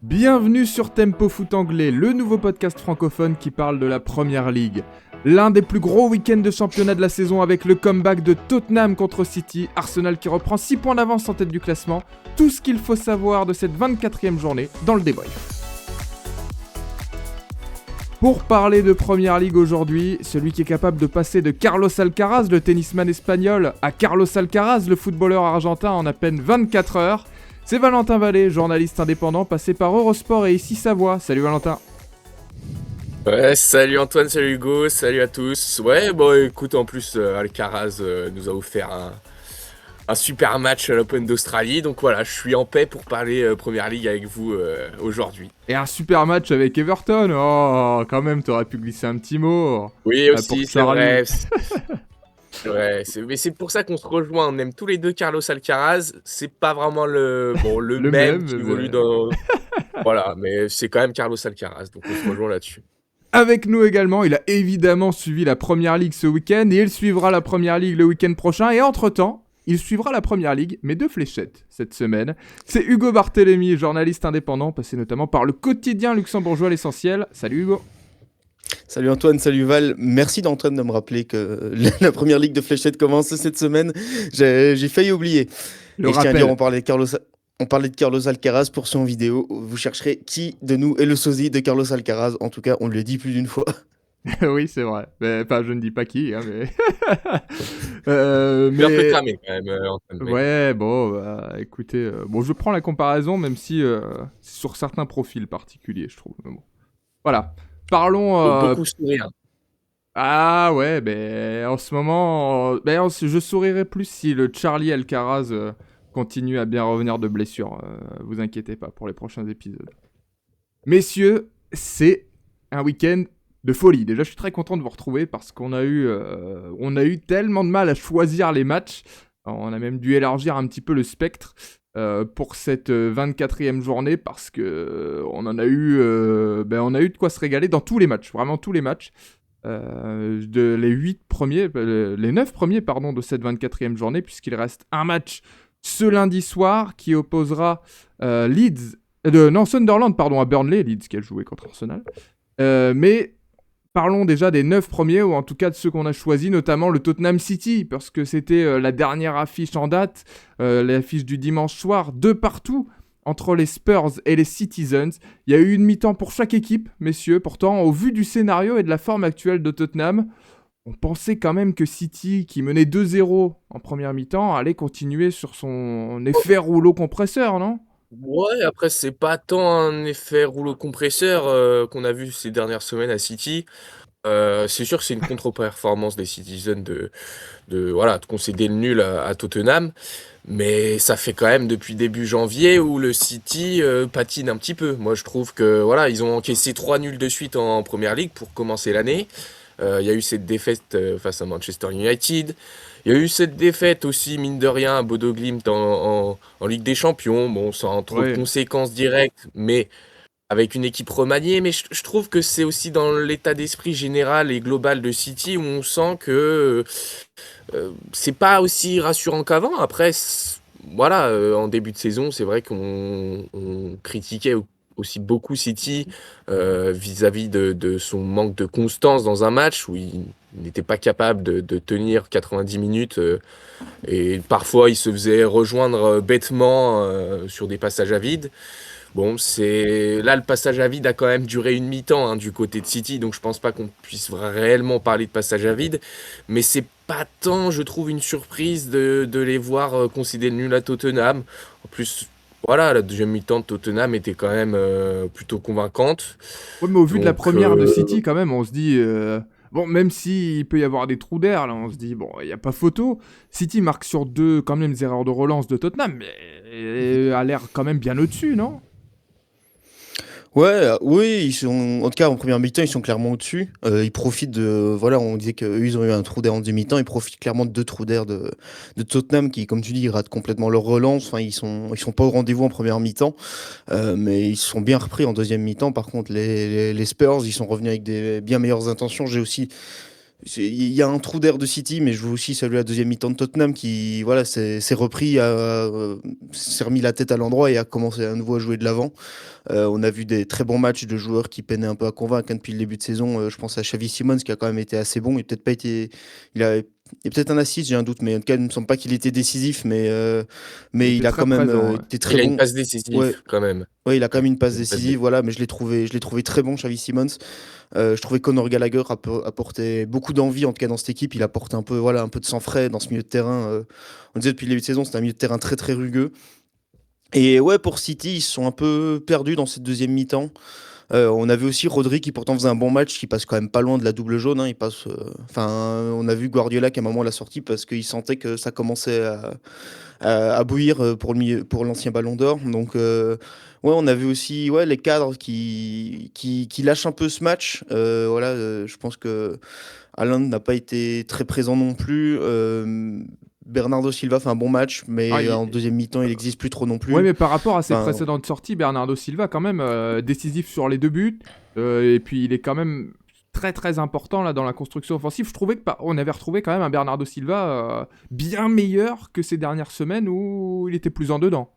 Bienvenue sur Tempo Foot Anglais, le nouveau podcast francophone qui parle de la Première Ligue. L'un des plus gros week-ends de championnat de la saison avec le comeback de Tottenham contre City, Arsenal qui reprend 6 points d'avance en tête du classement, tout ce qu'il faut savoir de cette 24e journée dans le débrief. Pour parler de Première Ligue aujourd'hui, celui qui est capable de passer de Carlos Alcaraz, le tennisman espagnol, à Carlos Alcaraz, le footballeur argentin en à peine 24 heures, c'est Valentin Vallée, journaliste indépendant passé par Eurosport et ici Savoie. Salut Valentin. Ouais, salut Antoine, salut Hugo, salut à tous. Ouais, bon écoute, en plus Alcaraz nous a offert un super match à l'Open d'Australie, donc voilà, je suis en paix pour parler Première Ligue avec vous aujourd'hui. Et un super match avec Everton. Oh, quand même, t'aurais pu glisser un petit mot. Oui pour aussi, c'est Charlie. vrai. Ouais, mais c'est pour ça qu'on se rejoint, on aime tous les deux Carlos Alcaraz, c'est pas vraiment le Le même même, qui mais- évolue dans... Voilà, mais c'est quand même Carlos Alcaraz, donc on se rejoint là-dessus. Avec nous également, il a évidemment suivi la Première Ligue ce week-end et il suivra la Première Ligue le week-end prochain. Et entre-temps, il suivra la Première Ligue, mais de fléchettes cette semaine. C'est Hugo Barthélémy, journaliste indépendant, passé notamment par le quotidien luxembourgeois L'Essentiel. Salut Hugo. Salut Antoine, salut Val. Merci d'Antoine de me rappeler que la première ligue de fléchettes commence cette semaine. J'ai failli oublier. Le Et je tiens à rappel. dire, on parlait de Carlos Alcaraz pour son vidéo. Vous chercherez qui de nous est le sosie de Carlos Alcaraz. En tout cas, on le dit plus d'une fois. Oui, c'est vrai. Enfin, je ne dis pas qui, hein, mais... Je suis un peu cramé quand même, Antoine. Mais... Ouais, bon, bah, écoutez, bon, je prends la comparaison, même si c'est sur certains profils particuliers, je trouve. Mais bon. Voilà. Parlons. Faut beaucoup sourire. Ah ouais, ben en ce moment, je sourirais plus si le Charlie Alcaraz continue à bien revenir de blessure. Vous inquiétez pas pour les prochains épisodes. Messieurs, c'est un week-end de folie. Déjà, je suis très content de vous retrouver parce qu'on a eu tellement de mal à choisir les matchs. On a même dû élargir un petit peu le spectre pour cette 24e journée parce que on a eu de quoi se régaler dans tous les matchs, vraiment tous les matchs. Les 9 premiers pardon, de cette 24e journée, puisqu'il reste un match ce lundi soir qui opposera Sunderland à Burnley, Leeds qui a joué contre Arsenal. Mais parlons déjà des 9 premiers, ou en tout cas de ceux qu'on a choisis, notamment le Tottenham City, parce que c'était la dernière affiche en date, l'affiche du dimanche soir, de partout. Entre les Spurs et les Citizens, il y a eu une mi-temps pour chaque équipe, messieurs. Pourtant, au vu du scénario et de la forme actuelle de Tottenham, on pensait quand même que City, qui menait 2-0 en première mi-temps, allait continuer sur son effet rouleau compresseur, non ? Ouais, après, c'est pas tant un effet rouleau compresseur qu'on a vu ces dernières semaines à City. C'est sûr que c'est une contre-performance des Citizens de concéder le nul à Tottenham. Mais ça fait quand même depuis début janvier où le City patine un petit peu. Moi, je trouve que voilà, ils ont encaissé 3 nuls de suite en Première Ligue pour commencer l'année. Il y a eu cette défaite face à Manchester United. Il y a eu cette défaite aussi, mine de rien, à Bodo Glimt en Ligue des Champions. Bon, sans trop de Ouais. conséquences directes, mais avec une équipe remaniée. Mais je trouve que c'est aussi dans l'état d'esprit général et global de City où on sent que c'est pas aussi rassurant qu'avant. Après, voilà, en début de saison, c'est vrai qu'on critiquait aussi beaucoup City vis-à-vis de son manque de constance dans un match où il n'était pas capable de tenir 90 minutes et parfois il se faisait rejoindre bêtement sur des passages à vide. Bon, là, le passage à vide a quand même duré une mi-temps du côté de City, donc je pense pas qu'on puisse réellement parler de passage à vide. Mais c'est pas tant, je trouve, une surprise de les voir concéder le nul à Tottenham. En plus, voilà, la deuxième mi-temps de Tottenham était quand même plutôt convaincante. Ouais, mais au vu de la Donc, première de City, quand même, on se dit... Bon, même s'il peut y avoir des trous d'air, là, on se dit, bon, il n'y a pas photo. City marque sur deux, quand même, les erreurs de relance de Tottenham, mais a l'air quand même bien au-dessus, non ? Ouais, oui, ils sont, en tout cas en première mi-temps, ils sont clairement au-dessus. Ils profitent voilà, on disait qu'eux, ils ont eu un trou d'air en deuxième mi-temps. Ils profitent clairement de deux trous d'air de Tottenham qui, comme tu dis, ils ratent complètement leur relance. Enfin, ils sont pas au rendez-vous en première mi-temps, mais ils se sont bien repris en deuxième mi-temps. Par contre, les Spurs, ils sont revenus avec des bien meilleures intentions. J'ai aussi il y a un trou d'air de City, mais je veux aussi saluer la deuxième mi-temps de Tottenham qui voilà, s'est repris, s'est remis la tête à l'endroit et a commencé à nouveau à jouer de l'avant. On a vu des très bons matchs de joueurs qui peinaient un peu à convaincre depuis le début de saison. Je pense à Xavi Simons qui a quand même été assez bon. Il peut-être pas été, il y a peut-être un assist, j'ai un doute, mais en tout cas, il ne me semble pas qu'il était décisif, Il mais était il a très quand même présent, ouais. été très Il a une bon. passe Ouais, décisive quand même. ouais, il a quand même une passe Il a une passe décisive, voilà, mais je l'ai trouvé très bon, Xavi Simons. Je trouvais que Conor Gallagher apportait beaucoup d'envie, en tout cas dans cette équipe. Il apporte un peu, voilà, un peu de sang frais dans ce milieu de terrain. On disait depuis le début de saison, c'est un milieu de terrain très très rugueux. Et ouais, pour City, ils se sont un peu perdus dans cette deuxième mi-temps. On avait aussi Rodri qui pourtant faisait un bon match, qui passe quand même pas loin de la double jaune, hein. Il passe, enfin, on a vu Guardiola qu'à un moment l'a sorti parce qu'il sentait que ça commençait à bouillir pour pour l'ancien Ballon d'Or. Donc ouais, on a vu aussi ouais les cadres qui lâchent un peu ce match. Voilà, je pense que Haaland n'a pas été très présent non plus. Bernardo Silva fait un bon match, Ah, mais en deuxième mi-temps, il n'existe plus trop non ouais, plus. mais par rapport à ses Enfin, précédentes sorties, Bernardo Silva, quand même, décisif sur les deux buts. Et puis, il est quand même très très important là dans la construction offensive. Je trouvais on avait retrouvé quand même un Bernardo Silva bien meilleur que ces dernières semaines où il était plus en dedans.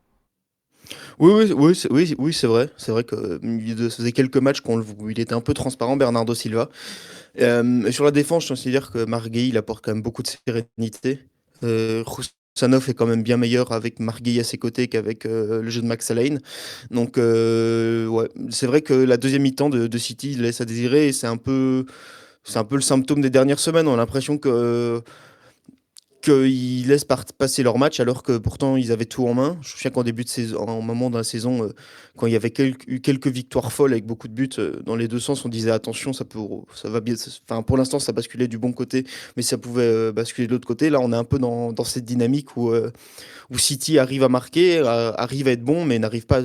oui, oui, oui, oui, c'est vrai. C'est vrai que ça faisait quelques matchs où il était un peu transparent, Bernardo Silva. Et sur la défense, je considère que Marguerite, il apporte quand même beaucoup de sérénité. Roussanov est quand même bien meilleur avec Marguerite à ses côtés qu'avec le jeu de Max Alleyne. Donc, ouais, c'est vrai que la deuxième mi-temps de City laisse à désirer et c'est un peu le symptôme des dernières semaines. On a l'impression qu'ils laissent passer leur match alors que pourtant ils avaient tout en main. Je me souviens qu'en début de saison, en moment de la saison, quand il y avait eu quelques victoires folles avec beaucoup de buts dans les deux sens, on disait attention, ça va bien. Enfin, pour l'instant, ça basculait du bon côté, mais ça pouvait basculer de l'autre côté. Là, on est un peu dans cette dynamique où City arrive à marquer, arrive à être bon, mais n'arrive pas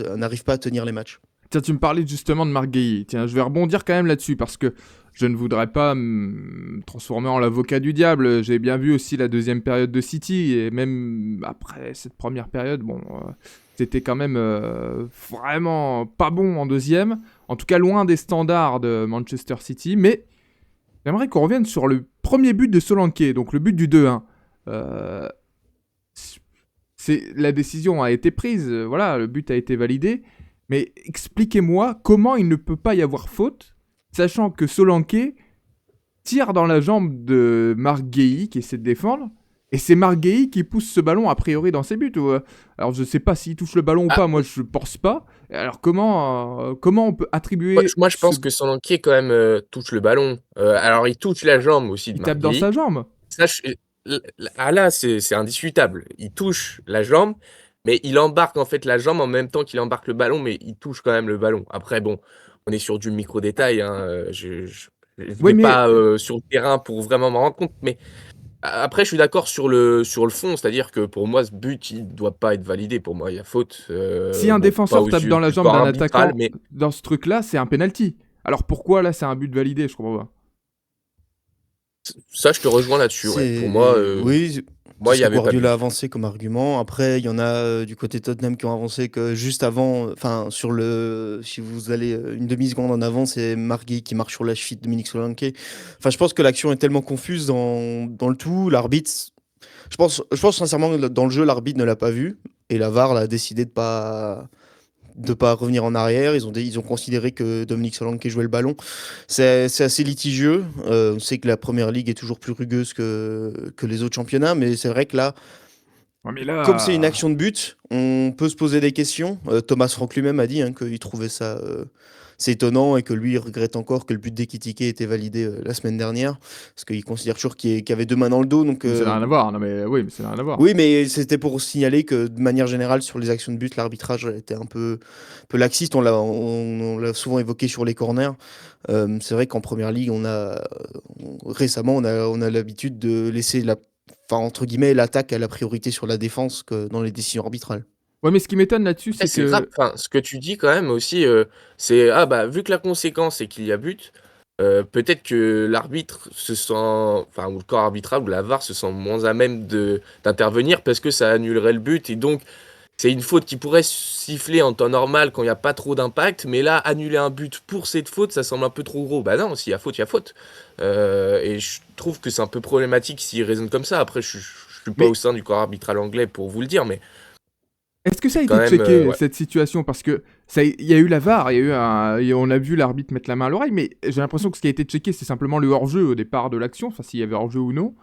à tenir les matchs. Tiens, tu me parlais justement de Marc Guéhi. Tiens, je vais rebondir quand même là-dessus parce que je ne voudrais pas me transformer en l'avocat du diable. J'ai bien vu aussi la deuxième période de City et même après cette première période, bon, c'était quand même vraiment pas bon en deuxième. En tout cas, loin des standards de Manchester City. Mais j'aimerais qu'on revienne sur le premier but de Solanke, donc le but du 2-1. Euh, la décision a été prise, voilà, le but a été validé. Mais expliquez-moi comment il ne peut pas y avoir faute, sachant que Solanke tire dans la jambe de Marc Guéhi qui essaie de défendre, et c'est Marc Guéhi qui pousse ce ballon a priori dans ses buts. Alors je sais pas s'il touche le ballon ou Ah, pas, moi je pense pas. Alors comment on peut attribuer moi, je pense que Solanke quand même touche le ballon. Alors il touche la jambe aussi de Il tape dans sa Marguerite. jambe. Ça, là, c'est indiscutable. Il touche la jambe, mais il embarque en fait la jambe en même temps qu'il embarque le ballon, mais il touche quand même le ballon. Après, bon, on est sur du micro-détail, hein, je Oui, vais mais pas sur le terrain pour vraiment m'en rendre compte, mais après, je suis d'accord sur le fond, c'est-à-dire que pour moi, ce but, il doit pas être validé. Pour moi, il y a faute, si un bon, pas défenseur aux tape yeux dans la du jambe corps d'un arbitral, attaquant mais dans ce truc-là, c'est un penalty. Alors pourquoi là c'est un but validé, je comprends pas. ça, je te rejoins là-dessus, ouais. Pour moi, Oui, c'est moi, ce il y que avait pas Guardiola a but. avancé comme argument. Après, il y en a du côté de Tottenham qui ont avancé que juste avant, enfin, si vous allez une demi-seconde en avant, c'est Margui qui marche sur la cheville de Dominique Solanke. Enfin, je pense que l'action est tellement confuse dans le tout. L'arbitre, je pense sincèrement que dans le jeu, l'arbitre ne l'a pas vu. Et la VAR a décidé de pas revenir en arrière. Ils ont considéré que Dominique Solanke jouait le ballon. C'est assez litigieux. On sait que la première ligue est toujours plus rugueuse que les autres championnats, mais c'est vrai que là, Ouais, mais comme c'est une là, action de but, on peut se poser des questions. Thomas Frank lui-même a dit hein, qu'il trouvait ça c'est étonnant et que lui il regrette encore que le but d'Ekitike ait été validé la semaine dernière, parce qu'il considère toujours qu'il y avait deux mains dans le dos. Donc, mais ça n'a rien à voir. Non mais oui, mais ça n'a rien à voir. oui, mais c'était pour signaler que de manière générale, sur les actions de but, l'arbitrage était un peu laxiste. On l'a souvent évoqué sur les corners. C'est vrai qu'en première ligue, récemment, on a l'habitude de laisser enfin, entre guillemets, l'attaque à la priorité sur la défense que dans les décisions arbitrales. Ouais, mais ce qui m'étonne là-dessus, Ouais, c'est c'est grave. que Enfin, ce que tu dis quand même aussi, c'est ah bah vu que la conséquence c'est qu'il y a but, peut-être que l'arbitre se sent, enfin ou le corps arbitral ou la VAR se sent moins à même de d'intervenir parce que ça annulerait le but et donc c'est une faute qui pourrait siffler en temps normal quand il y a pas trop d'impact, mais là, annuler un but pour cette faute, ça semble un peu trop gros. Bah non, s'il y a faute, il y a faute. Et je trouve que c'est un peu problématique s'il raisonne comme ça. Après, je suis pas Mais au sein du corps arbitral anglais pour vous le dire, mais est-ce que ça a quand été même, checké, ouais. cette situation? Parce que il y a eu la VAR, et on a vu l'arbitre mettre la main à l'oreille, mais j'ai l'impression que ce qui a été checké, c'est simplement le hors-jeu au départ de l'action, enfin s'il y avait hors-jeu ou non.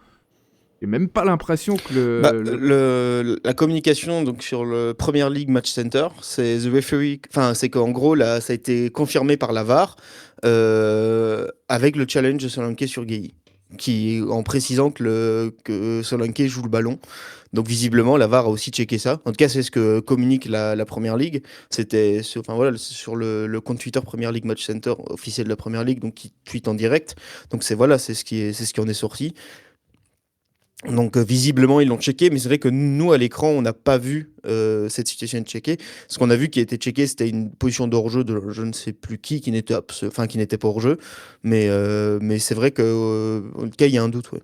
J'ai même pas l'impression que Bah, la communication donc sur le Premier League Match Center, c'est the referee, enfin c'est qu'en gros là, ça a été confirmé par la VAR avec le challenge de Solanke sur Gueye, qui en précisant que Solanke joue le ballon. Donc visiblement la VAR a aussi checké ça. En tout cas, c'est ce que communique la Premier League. Enfin voilà, c'est sur le compte Twitter Premier League Match Center officiel de la Premier League, donc qui tweet en direct. Donc c'est ce qui en est sorti. Donc visiblement ils l'ont checké, mais c'est vrai que nous à l'écran on n'a pas vu cette situation être checkée. Ce qu'on a vu qui a été checké, c'était une position de hors-jeu de je ne sais plus qui n'était qui n'était pas hors-jeu, mais c'est vrai que en tout cas il y a un doute, ouais.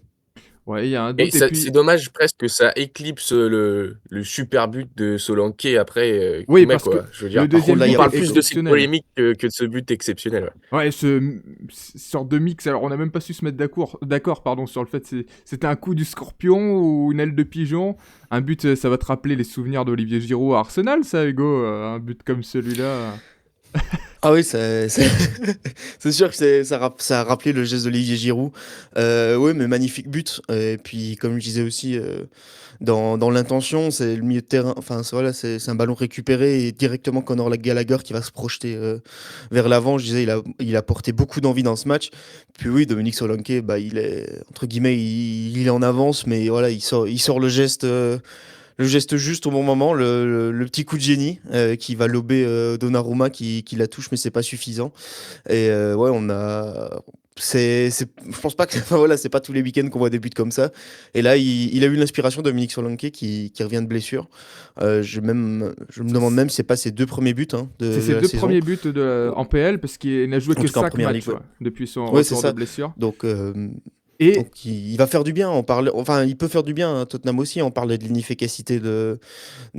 Ouais, il y a un Et doute, et ça, c'est puis dommage presque que ça éclipse le super but de Solanke après, qu'il oui, met, parce que quoi. Je veux le dire, Par contre deuxième là il on y but a pas parle est photo. plus de cette exceptionnel. polémique que de ce but exceptionnel, ouais. Ouais, sorte de mix, alors on a même pas su se mettre d'accord, pardon, sur le fait c'était un coup du scorpion ou une aile de pigeon. Un but, ça va te rappeler les souvenirs d'Olivier Giroud à Arsenal, ça, Hugo, un but comme celui-là. Ah oui, c'est sûr que ça a rappelé le geste d'Olivier Giroud. Oui, mais magnifique but. Et puis, comme je disais aussi, dans l'intention, c'est le milieu de terrain. Enfin, voilà, c'est un ballon récupéré et directement Conor Gallagher qui va se projeter vers l'avant. Je disais, il a porté beaucoup d'envie dans ce match. Puis oui, Dominique Solanke, bah, il est, entre guillemets, il est en avance, mais voilà, il sort le geste juste au bon moment, le petit coup de génie qui va lober Donnarumma qui la touche, mais c'est pas suffisant. Et ouais, je pense pas que enfin, voilà, c'est pas tous les week-ends qu'on voit des buts comme ça. Et là, il a eu l'inspiration de Dominique Solanke qui revient de blessure. Je me demande même si c'est pas ses deux premiers buts hein, C'est de ses la deux saison. premiers buts en PL, parce qu'il n'a joué En que tout cas en 5 première ligue, matchs, ouais. ouais, depuis son Ouais, c'est retour de ça. blessure. Donc, Et donc il va faire du bien. Enfin, il peut faire du bien à Tottenham aussi. On parlait de l'inefficacité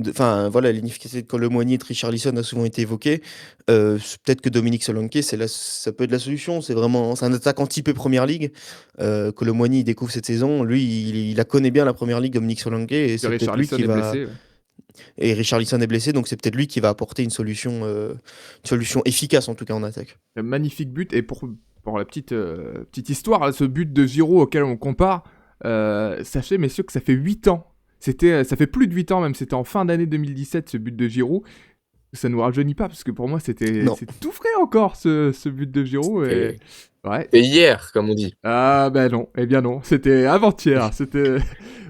enfin voilà, l'inefficacité de Colomboigny et de Richarlison a souvent été évoquée. Peut-être que Dominique Solanke, ça peut être la solution. C'est un attaquant typé Première Ligue. Colomboigny il découvre cette saison. Lui, il la connaît bien la Première Ligue, Dominique Solanke, et c'est peut-être lui Richarlison qui est va. blessé, ouais. Et Richarlison est blessé, donc c'est peut-être lui qui va apporter une solution efficace en tout cas en attaque. Un magnifique but, et pour la petite histoire, là, ce but de Giroud auquel on compare, sachez messieurs que ça fait 8 ans. Ça fait plus de 8 ans même, c'était en fin d'année 2017 ce but de Giroud. Ça nous rajeunit pas, parce que pour moi c'est Non. tout frais encore ce but de Giroud. Et ouais. Et hier, comme on dit. Ah ben non, eh bien non, c'était avant-hier, c'était...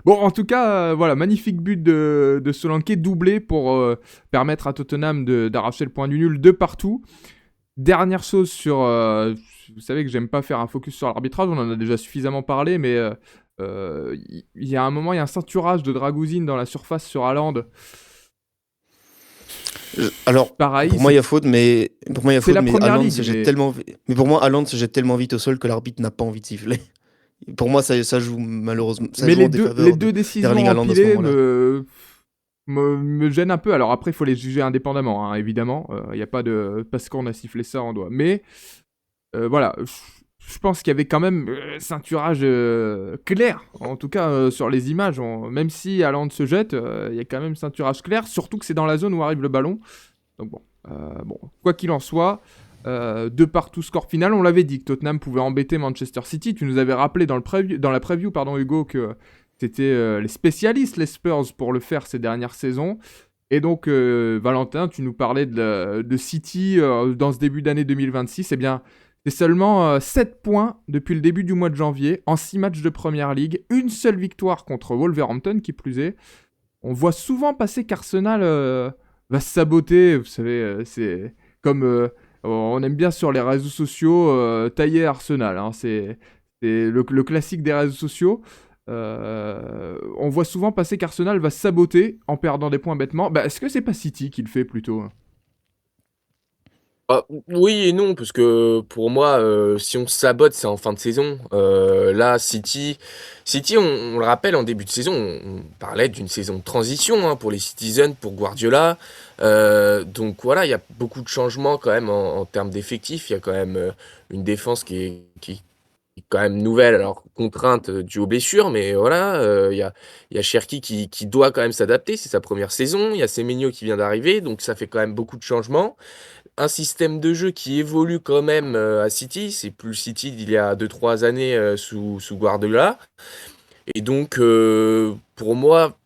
Bon, en tout cas, voilà, magnifique but de Solanke, doublé pour permettre à Tottenham d'arracher le point du nul de partout. Dernière chose sur... vous savez que j'aime pas faire un focus sur l'arbitrage, on en a déjà suffisamment parlé, mais il y a un moment, il y a un ceinturage de Dragousine dans la surface sur Haaland. Alors, Pareil, pour moi, il y a faute, mais c'est la première Haaland ligue, se jette mais- tellement. Mais pour moi, Haaland se jette tellement vite au sol que l'arbitre n'a pas envie de siffler. Pour moi, ça joue malheureusement. Ça mais joue en défaveur les deux décisions d'Erling Haaland à ce empilées moment-là. me gênent un peu. Alors après, il faut les juger indépendamment, hein, évidemment. Il n'y a pas de... Parce qu'on a sifflé ça, on doit. Mais voilà, je pense qu'il y avait quand même ceinturage clair. En tout cas, sur les images, même si Haaland se jette, il y a quand même ceinturage clair. Surtout que c'est dans la zone où arrive le ballon. Donc bon, quoi qu'il en soit... de partout score final, on l'avait dit que Tottenham pouvait embêter Manchester City. Tu nous avais rappelé dans la preview, Hugo, que c'était les spécialistes, les Spurs, pour le faire ces dernières saisons. Et donc, Valentin, tu nous parlais de City dans ce début d'année 2026. Eh bien, c'est seulement 7 points depuis le début du mois de janvier, en 6 matchs de Première Ligue. Une seule victoire contre Wolverhampton, qui plus est. On voit souvent passer qu'Arsenal va se saboter. Vous savez, c'est comme... on aime bien sur les réseaux sociaux tailler Arsenal. Hein, c'est le classique des réseaux sociaux. On voit souvent passer qu'Arsenal va se saboter en perdant des points bêtement. Bah, est-ce que c'est pas City qui le fait plutôt? Ah, oui et non, parce que pour moi, si on se sabote, c'est en fin de saison. Là, City, on le rappelle, en début de saison, on parlait d'une saison de transition, hein, pour les Citizens, pour Guardiola. Donc voilà, il y a beaucoup de changements quand même en termes d'effectifs. Il y a quand même une défense qui est quand même nouvelle, alors contrainte due aux blessures, mais voilà, il y a Cherki qui doit quand même s'adapter, c'est sa première saison. Il y a Semenyo qui vient d'arriver, donc ça fait quand même beaucoup de changements. Un système de jeu qui évolue quand même à City. C'est plus le City d'il y a 2 3 années sous Guardiola. Et donc, pour moi,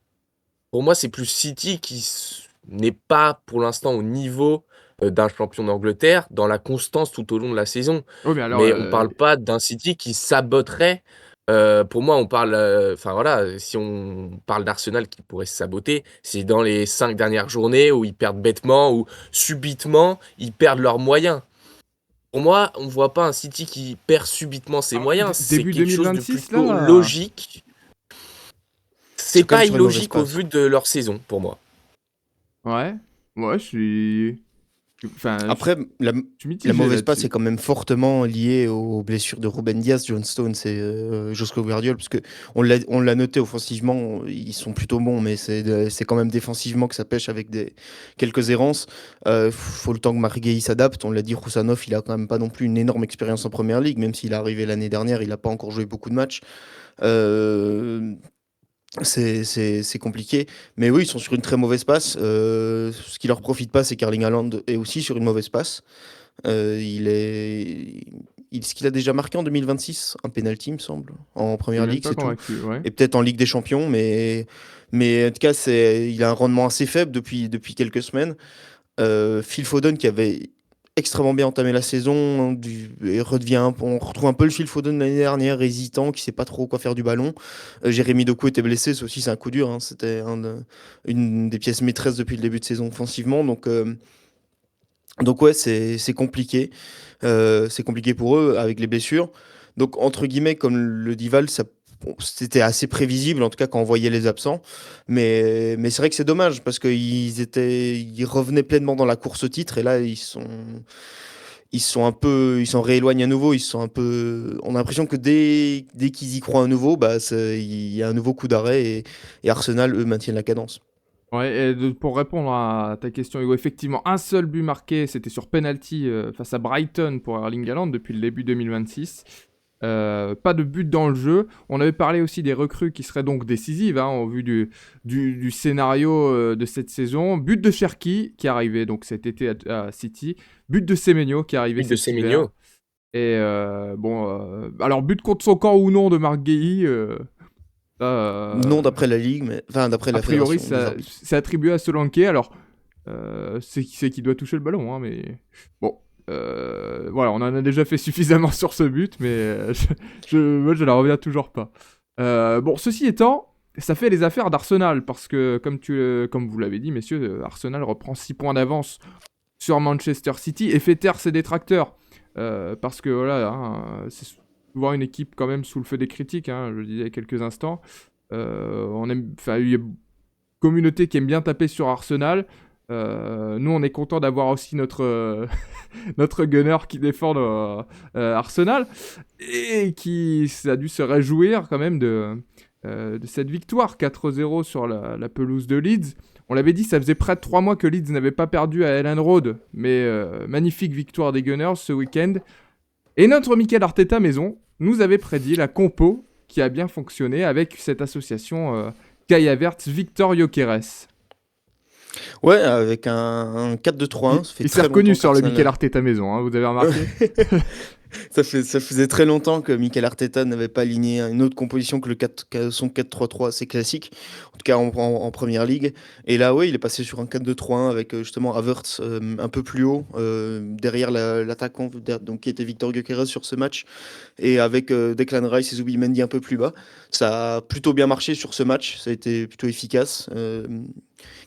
c'est plus City n'est pas pour l'instant au niveau d'un champion d'Angleterre dans la constance tout au long de la saison. Oui, mais alors, Mais on parle pas d'un City qui saboterait. Pour moi, on parle, enfin voilà, si on parle d'Arsenal qui pourrait se saboter, c'est dans les 5 dernières journées où ils perdent bêtement ou subitement ils perdent leurs moyens. Pour moi, on voit pas un City qui perd subitement ses moyens, c'est début quelque chose de 2026, plutôt là. logique. Ils C'est sont quand même pas sur une mauvaise illogique au passe. vu de leur saison, pour moi. Ouais. Ouais, je suis. Enfin, Après, je suis la mitigé mauvaise passe est là-dessus. quand même fortement liée aux blessures de Ruben Dias, John Stones et Josko Gvardiol, parce que on l'a noté offensivement, ils sont plutôt bons, mais c'est quand même défensivement que ça pêche avec quelques errances. Faut le temps que Marguerite s'adapte. On l'a dit, Roussanov, il a quand même pas non plus une énorme expérience en première ligue, même s'il est arrivé l'année dernière, il n'a pas encore joué beaucoup de matchs. Euh, c'est compliqué. Mais oui, ils sont sur une très mauvaise passe. Ce qui leur profite pas, c'est qu'Erling Haaland est aussi sur une mauvaise passe. Ce qu'il a déjà marqué en 2026, un penalty, il me semble, en Je suis première même ligue, pas c'est tout. convaincu, ouais. Et peut-être en Ligue des Champions, mais en tout cas, il a un rendement assez faible depuis quelques semaines. Phil Foden, qui avait extrêmement bien entamé la saison, on retrouve un peu le Phil Foden de l'année dernière, hésitant, qui sait pas trop quoi faire du ballon. Jérémy Doku était blessé, ça aussi c'est un coup dur, hein. C'était une des pièces maîtresses depuis le début de saison offensivement, donc ouais, c'est compliqué. C'est compliqué pour eux avec les blessures. Donc entre guillemets, comme le dit Val, bon, c'était assez prévisible, en tout cas quand on voyait les absents. Mais c'est vrai que c'est dommage parce ils revenaient pleinement dans la course au titre et là ils s'en rééloignent à nouveau. On a l'impression que dès qu'ils y croient à nouveau, bah, il y a un nouveau coup d'arrêt et Arsenal, eux, maintiennent la cadence. Ouais, et pour répondre à ta question, Hugo, effectivement, un seul but marqué, c'était sur penalty face à Brighton pour Erling Haaland depuis le début 2026. Pas de but dans le jeu. On avait parlé aussi des recrues qui seraient donc décisives, hein, au vu du scénario de cette saison. But de Cherki qui est arrivé donc cet été à City. But de Semenyo qui est arrivé But de cet hiver. Semenyo. Et bon, alors but contre son camp ou non de Marc Guéhi, ça, Non d'après la Ligue, mais enfin d'après a la priori, fédération des arbitres. c'est attribué à Solanke. Alors, c'est qui doit toucher le ballon, hein, mais bon. Voilà, on en a déjà fait suffisamment sur ce but, mais moi, je la reviens toujours pas. Bon, ceci étant, ça fait les affaires d'Arsenal, parce que, comme vous l'avez dit, messieurs, Arsenal reprend 6 points d'avance sur Manchester City et fait taire ses détracteurs. Parce que, voilà, hein, c'est souvent une équipe quand même sous le feu des critiques, hein, je le disais il y a quelques instants. Il y a une communauté qui aime bien taper sur Arsenal. Nous, on est content d'avoir aussi notre gunner qui défend Arsenal et qui a dû se réjouir quand même de cette victoire 4-0 sur la pelouse de Leeds. On l'avait dit, ça faisait près de 3 mois que Leeds n'avait pas perdu à Elland Road, mais magnifique victoire des Gunners ce week-end. Et notre Mikel Arteta maison nous avait prédit la compo qui a bien fonctionné avec cette association Kai Havertz, Victor Gyökeres. Ouais, avec un 4-2-3-1, ça fait Il s'est très reconnu longtemps sur le Mikel qu'Arsenal. Arteta maison, hein, vous avez remarqué. Ça faisait très longtemps que Mikel Arteta n'avait pas aligné une autre composition que son 4-3-3 assez classique, en tout cas en première ligue. Et là, oui, il est passé sur un 4-2-3-1 avec justement Havertz un peu plus haut, derrière l'attaquant, donc qui était Victor Gyökeres sur ce match, et avec Declan Rice et Zubimendi un peu plus bas. Ça a plutôt bien marché sur ce match, ça a été plutôt efficace.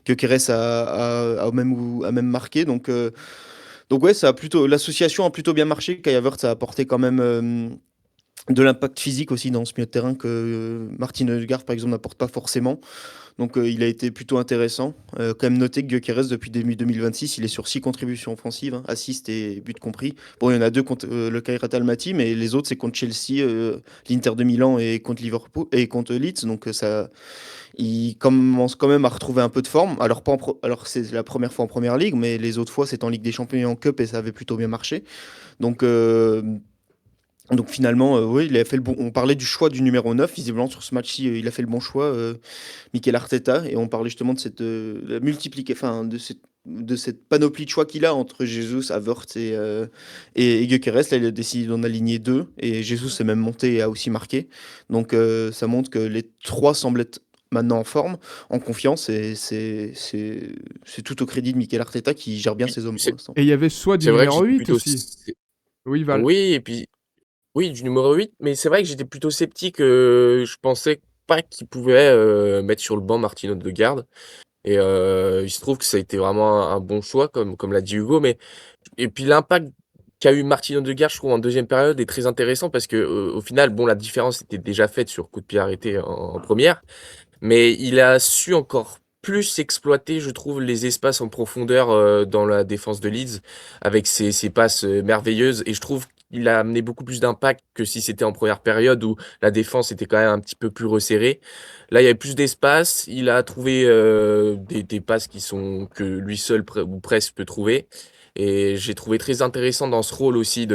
Gyökeres a même marqué, donc ouais, l'association a plutôt bien marché. Kai Havertz a apporté quand même de l'impact physique aussi dans ce milieu de terrain que Martin Odegaard, par exemple, n'apporte pas forcément. Donc il a été plutôt intéressant. Quand même noter que Gyökeres, depuis début 2026, il est sur 6 contributions offensives, hein, assists et buts compris. Bon, il y en a 2 contre le Kairat Almaty, mais les autres, c'est contre Chelsea, l'Inter de Milan et contre Liverpool et contre Leeds. Donc ça, il commence quand même à retrouver un peu de forme. Alors, alors c'est la première fois en Première Ligue, mais les autres fois, c'est en Ligue des Champions et en Cup et ça avait plutôt bien marché. Donc, donc finalement, oui, il a fait le bon. On parlait du choix du numéro 9. Visiblement, sur ce match-ci, il a fait le bon choix, Mikel Arteta. Et on parlait justement de cette enfin, de cette panoplie de choix qu'il a entre Jesus, Havertz et Gyökeres. Là, il a décidé d'en aligner deux. Et Jesus s'est même monté et a aussi marqué. Donc ça montre que les trois semblent être maintenant en forme, en confiance. Et c'est tout au crédit de Mikel Arteta qui gère bien Oui, ses hommes pour c'est l'instant. Et il y avait soit du c'est vrai que numéro j'étais 8 plutôt. aussi. Oui, Val. Oui, et puis oui, du numéro 8, mais c'est vrai que j'étais plutôt sceptique. Je pensais pas qu'il pouvait mettre sur le banc Martin Odegaard. Et il se trouve que ça a été vraiment un bon choix, comme l'a dit Hugo. Et puis l'impact qu'a eu Martin Odegaard, je trouve, en deuxième période est très intéressant parce que au final, bon, la différence était déjà faite sur coup de pied arrêté en première. Mais il a su encore plus exploiter, je trouve, les espaces en profondeur dans la défense de Leeds avec ses passes merveilleuses. Et je trouve qu'il a amené beaucoup plus d'impact que si c'était en première période où la défense était quand même un petit peu plus resserrée. Là, il y avait plus d'espace. Il a trouvé des passes que lui seul ou presque peut trouver. Et j'ai trouvé très intéressant dans ce rôle aussi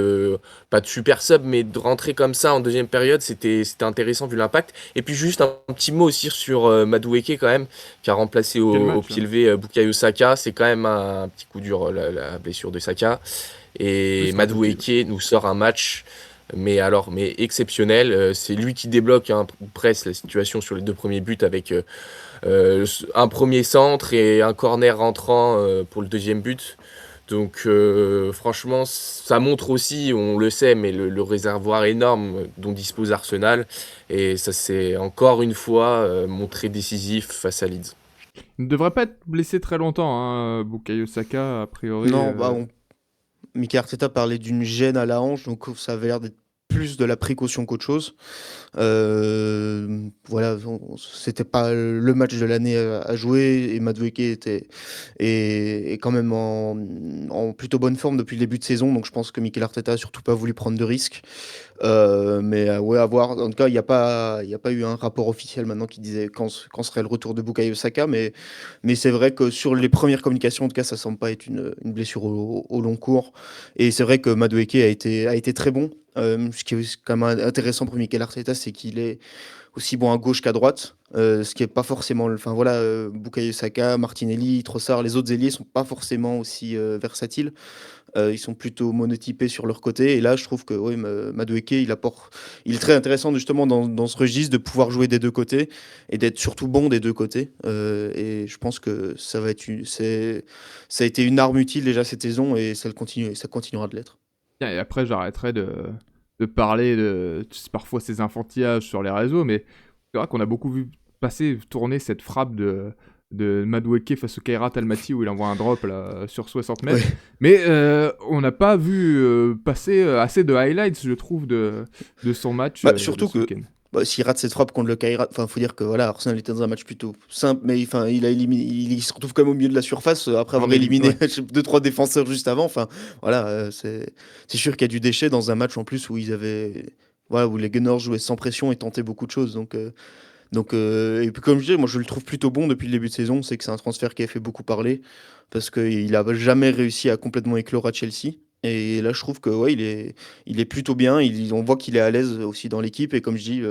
pas de super sub, mais de rentrer comme ça en deuxième période, c'était intéressant vu l'impact. Et puis juste un petit mot aussi sur Madueke quand même, qui a remplacé Quel au match, pied hein. levé Bukayo Saka. C'est quand même un petit coup dur la blessure de Saka. Oui, Et c'était un peu petit. Madueke nous sort un match, mais exceptionnel. C'est lui qui débloque presque la situation sur les deux premiers buts avec un premier centre et un corner rentrant pour le deuxième but. Donc franchement, ça montre aussi, on le sait, mais le réservoir énorme dont dispose Arsenal. Et ça s'est encore une fois montré décisif face à Leeds. Il ne devrait pas être blessé très longtemps, hein, Bukayo Saka, a priori. Non, Mikel Arteta parlait d'une gêne à la hanche, donc ça avait l'air d'être plus de la précaution qu'autre chose. Voilà, c'était pas le match de l'année à jouer et Madueke est quand même en plutôt bonne forme depuis le début de saison, donc je pense que Mikel Arteta a surtout pas voulu prendre de risques. Mais ouais, à voir. En tout cas, il y a pas eu un rapport officiel maintenant qui disait quand serait le retour de Bukayo Saka, mais c'est vrai que sur les premières communications, en tout cas, ça semble pas être une blessure au long cours. Et c'est vrai que Madueke a été très bon. Ce qui est aussi quand même intéressant pour Mikel Arteta, c'est qu'il est aussi bon à gauche qu'à droite, ce qui est pas forcément. Enfin voilà, Bukayo Saka, Martinelli, Trossard, les autres ailiers sont pas forcément aussi versatiles. Ils sont plutôt monotypés sur leur côté. Et là, je trouve que oui, Madueke, il est très intéressant justement dans ce registre de pouvoir jouer des deux côtés et d'être surtout bon des deux côtés. Et je pense que ça a été une arme utile déjà cette saison et ça continuera de l'être. Tiens, et après, j'arrêterai de parler de parfois ces enfantillages sur les réseaux, mais c'est vrai qu'on a beaucoup vu tourner cette frappe de Madueke face au Kairat Almaty où il envoie un drop là, sur 60 Ouais. mètres. Mais on n'a pas vu passer assez de highlights, je trouve, de son match Bah, de surtout ce que week-end. s'il rate cette frappe contre le Kairat, enfin, faut dire que voilà, Arsenal était dans un match plutôt simple, mais enfin, il se retrouve quand même au milieu de la surface après avoir éliminé Ouais. deux trois défenseurs juste avant. Enfin, voilà, c'est sûr qu'il y a du déchet dans un match en plus où voilà, où les Gunners jouaient sans pression et tentaient beaucoup de choses. Et puis comme je dis, moi je le trouve plutôt bon depuis le début de saison. C'est que c'est un transfert qui a fait beaucoup parler parce qu'il a jamais réussi à complètement éclore à Chelsea. Et là, je trouve que ouais, il est plutôt bien. On voit qu'il est à l'aise aussi dans l'équipe. Et comme je dis,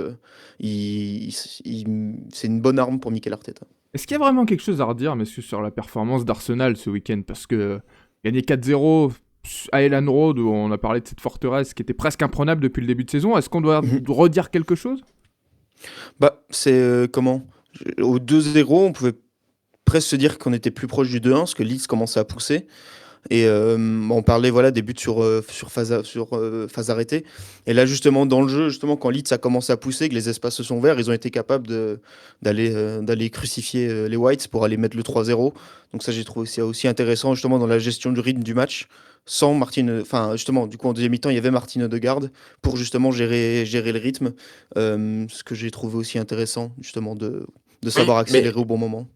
c'est une bonne arme pour Mikel Arteta. Est-ce qu'il y a vraiment quelque chose à redire, messieurs, sur la performance d'Arsenal ce week-end? Parce que gagner 4-0 à Elland Road, où on a parlé de cette forteresse qui était presque imprenable depuis le début de saison, est-ce qu'on doit Mhm. redire quelque chose? Bah, c'est comment? Au 2-0, on pouvait presque se dire qu'on était plus proche du 2-1 parce que Leeds commençait à pousser. Et on parlait voilà, des buts sur phase arrêtée. Et là, justement, dans le jeu, justement, quand Leeds a commencé à pousser, que les espaces se sont ouverts, ils ont été capables d'aller crucifier les Whites pour aller mettre le 3-0. Donc ça, j'ai trouvé ça aussi intéressant, justement, dans la gestion du rythme du match. Sans Martin, enfin, justement, du coup, en deuxième mi-temps, il y avait Martin Odegaard pour justement gérer le rythme. Ce que j'ai trouvé aussi intéressant, justement, de Oui, savoir mais accélérer au bon moment.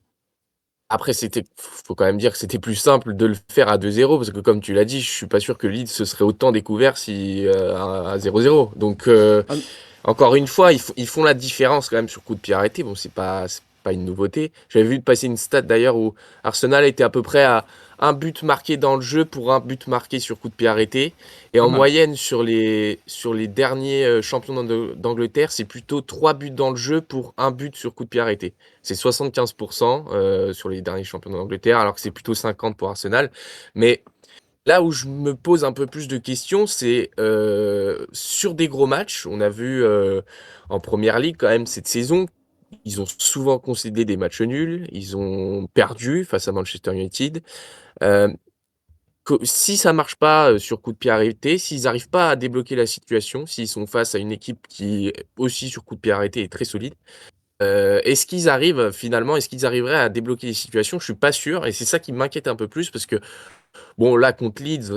après, faut quand même dire que c'était plus simple de le faire à 2-0 parce que comme tu l'as dit, je suis pas sûr que Leeds se serait autant découvert si à 0-0. Donc Ah, encore une fois, ils font la différence quand même sur coup de pied arrêté. Bon, c'est pas une nouveauté. J'avais vu passer une stat d'ailleurs où Arsenal était à peu près à un but marqué dans le jeu pour un but marqué sur coup de pied arrêté. Et Pas en mal. moyenne, sur les derniers champions d'Angleterre, c'est plutôt 3 buts dans le jeu pour un but sur coup de pied arrêté. C'est 75% sur les derniers champions d'Angleterre, alors que c'est plutôt 50 pour Arsenal. Mais là où je me pose un peu plus de questions, c'est sur des gros matchs. On a vu en Première Ligue quand même cette saison, ils ont souvent concédé des matchs nuls, ils ont perdu face à Manchester United. Euh, Si ça marche pas sur coup de pied arrêté, s'ils n'arrivent pas à débloquer la situation, s'ils sont face à une équipe qui aussi sur coup de pied arrêté est très solide, est-ce qu'ils arriveraient à débloquer les situations? Je suis pas sûr, et c'est ça qui m'inquiète un peu plus parce que bon, là, contre Leeds,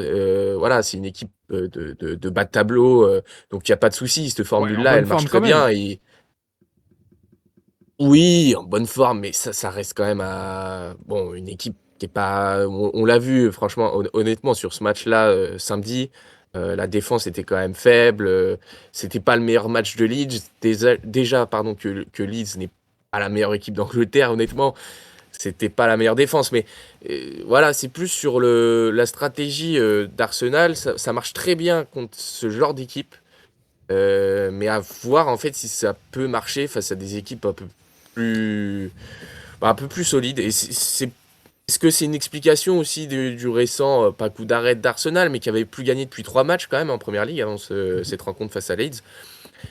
voilà, c'est une équipe de bas de tableau, donc il n'y a pas de souci. Cette Ouais, en formule-là, bonne elle marche forme quand très même. bien. Oui, en bonne forme, mais ça reste quand même bon, une équipe qui est pas. On l'a vu, franchement, honnêtement, sur ce match-là, samedi, la défense était quand même faible. C'était pas le meilleur match de Leeds. Déjà, pardon, que Leeds n'est pas la meilleure équipe d'Angleterre, honnêtement. C'était pas la meilleure défense, mais voilà, c'est plus sur la stratégie d'Arsenal. Ça marche très bien contre ce genre d'équipe, mais à voir en fait si ça peut marcher face à des équipes un peu plus solides. Et est-ce que c'est une explication aussi du récent, pas coup d'arrêt d'Arsenal, mais qui avait plus gagné depuis 3 matchs quand même en Première Ligue avant cette rencontre face à Leeds?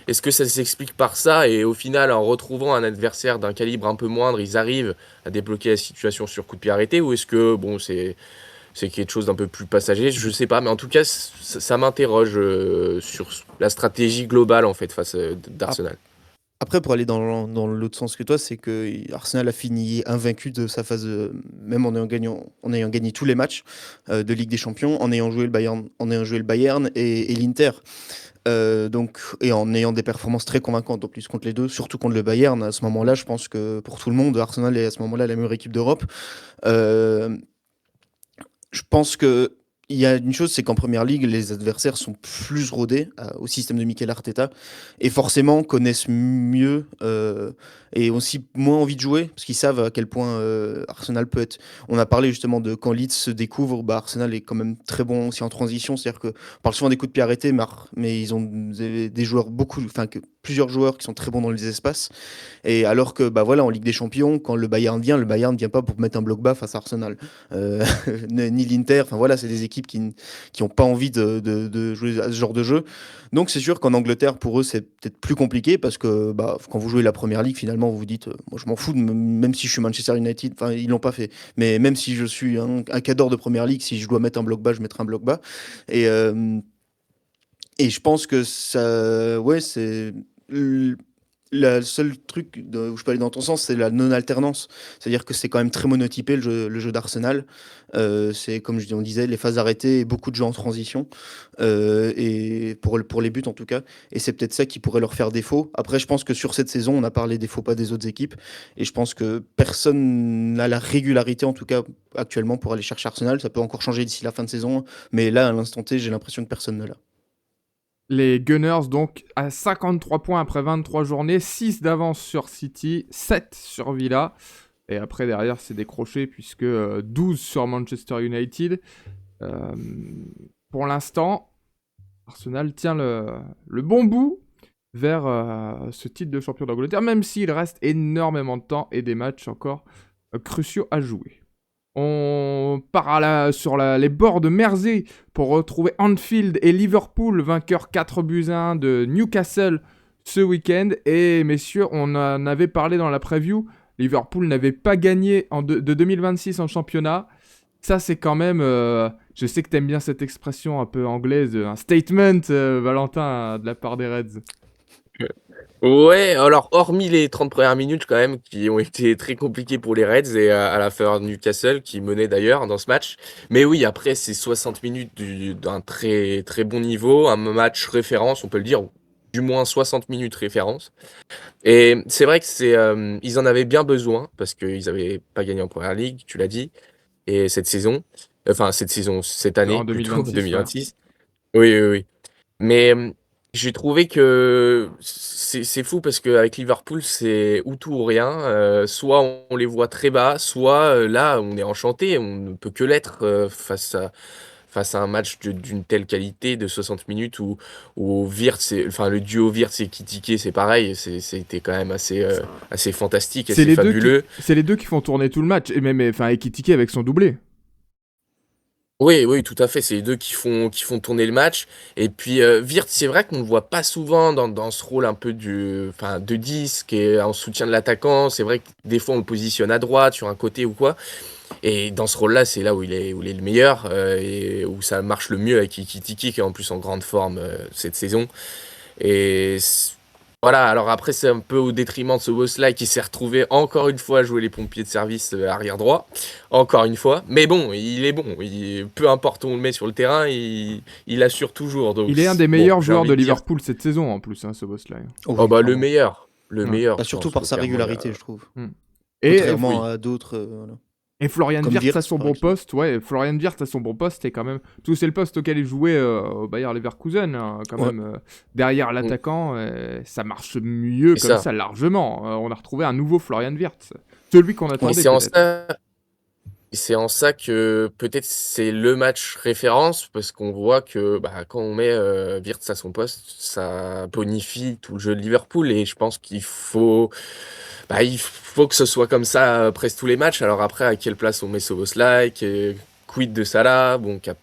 Est-ce que ça s'explique par ça et au final, en retrouvant un adversaire d'un calibre un peu moindre, ils arrivent à débloquer la situation sur coup de pied arrêté ou est-ce que bon, c'est quelque chose d'un peu plus passager? Je sais pas, mais en tout cas, ça m'interroge sur la stratégie globale en fait face ap- d'Arsenal. Après, pour aller dans l'autre sens que toi, c'est que Arsenal a fini invaincu de sa phase, même en ayant gagné tous les matchs de Ligue des Champions, en ayant joué le Bayern et l'Inter. Donc, et en ayant des performances très convaincantes en plus contre les deux, surtout contre le Bayern. À ce moment-là, je pense que pour tout le monde, Arsenal est à ce moment-là la meilleure équipe d'Europe. Euh, je pense que il y a une chose, c'est qu'en première ligue, les adversaires sont plus rodés au système de Mikel Arteta et forcément connaissent mieux et aussi moins envie de jouer parce qu'ils savent à quel point Arsenal peut être. On a parlé justement de quand Leeds se découvre, bah Arsenal est quand même très bon aussi en transition, c'est-à-dire que on parle souvent des coups de pied arrêtés, mais ils ont des joueurs plusieurs joueurs qui sont très bons dans les espaces. Et alors que bah voilà en Ligue des Champions, quand le Bayern vient pas pour mettre un bloc bas face à Arsenal. Euh, ni l'Inter. Enfin voilà, c'est des équipes qui ont pas envie de jouer à ce genre de jeu. Donc c'est sûr qu'en Angleterre, pour eux, c'est peut-être plus compliqué parce que bah, quand vous jouez la Première Ligue, finalement, vous vous dites, moi je m'en fous, même si je suis Manchester United, enfin ils l'ont pas fait, mais même si je suis un cadre de Première Ligue, si je dois mettre un bloc bas, je mettrai un bloc bas. Et, euh, et je pense que ça, ouais, c'est le seul truc où je peux aller dans ton sens, c'est la non-alternance. C'est-à-dire que c'est quand même très monotypé le jeu d'Arsenal. C'est comme on disait, les phases arrêtées et beaucoup de jeux en transition. Et pour les buts en tout cas. Et c'est peut-être ça qui pourrait leur faire défaut. Après, je pense que sur cette saison, on a parlé des faux pas des autres équipes. Et je pense que personne n'a la régularité, en tout cas actuellement, pour aller chercher Arsenal. Ça peut encore changer d'ici la fin de saison. Mais là, à l'instant T, j'ai l'impression que personne ne l'a. Les Gunners, donc, à 53 points après 23 journées, 6 d'avance sur City, 7 sur Villa. Et après, derrière, c'est décroché, puisque 12 sur Manchester United. Euh, pour l'instant, Arsenal tient le bon bout vers ce titre de champion d'Angleterre, même s'il reste énormément de temps et des matchs encore cruciaux à jouer. On part sur les bords de Mersey pour retrouver Anfield et Liverpool, vainqueurs 4-1 de Newcastle ce week-end. Et messieurs, on en avait parlé dans la preview, Liverpool n'avait pas gagné de 2026 en championnat. Ça, c'est quand même... Je sais que t'aimes bien cette expression un peu anglaise, un statement, Valentin, de la part des Reds. Ouais, alors hormis les 30 premières minutes quand même, qui ont été très compliquées pour les Reds et à la faveur de Newcastle, qui menait d'ailleurs dans ce match. Mais oui, après, c'est 60 minutes d'un très très bon niveau, un match référence, on peut le dire, ou du moins 60 minutes référence. Et c'est vrai que ils en avaient bien besoin, parce qu'ils n'avaient pas gagné en Première Ligue, tu l'as dit, et cette En année plutôt, 2026, ouais. 2026. Oui, oui, oui. Mais j'ai trouvé que c'est fou parce qu'avec Liverpool, c'est ou tout ou rien. Soit on les voit très bas, soit là, on est enchanté. On ne peut que l'être face à un match d'une telle qualité de 60 minutes où Wirtz, enfin le duo Wirtz et Kitike, c'est pareil. C'était quand même assez fantastique, C'est assez les deux qui, fabuleux. c'est les deux qui font tourner tout le match, et même, enfin, Ekitike avec son doublé. Oui, oui, tout à fait. C'est les deux qui font tourner le match. Et puis, Wirtz, c'est vrai qu'on ne le voit pas souvent dans ce rôle un peu de 10, qui est en soutien de l'attaquant. C'est vrai que des fois, on le positionne à droite, sur un côté ou quoi. Et dans ce rôle-là, c'est là où il est le meilleur et où ça marche le mieux avec Ikitiki, qui est en plus en grande forme cette saison. Et voilà, alors après, c'est un peu au détriment de ce boss-là qui s'est retrouvé encore une fois à jouer les pompiers de service arrière droit. Encore une fois. Mais bon, il est bon. Peu importe où on le met sur le terrain, il assure toujours. Donc, Il est un des bon, meilleurs j'ai joueurs envie de de dire. Liverpool cette saison, en plus, hein, ce boss-là. Oh Oh oui, bah, le clairement. meilleur. Le Ouais. meilleur, Bah, je surtout pense. par sa Clairement, régularité, je trouve. Mm. Et, Contrairement oui. à d'autres. Voilà. et Florian Comme Wirtz à Wirtz, son par bon exemple. poste, ouais, Florian Wirtz à son bon poste, et quand même, parce que c'est le poste auquel il jouait au Bayer Leverkusen, hein, quand Ouais. même, derrière Mm. l'attaquant, ça marche mieux C'est comme ça. ça, largement. On a retrouvé un nouveau Florian Wirtz, celui qu'on Et attendait c'est en peut-être. ça. Et c'est en ça que peut-être c'est le match référence, parce qu'on voit que bah, quand on met Wirtz à son poste, ça bonifie tout le jeu de Liverpool. Et je pense il faut que ce soit comme ça presque tous les matchs. Alors après, à quelle place on met Szoboszlai, quid de Salah, bon, qui a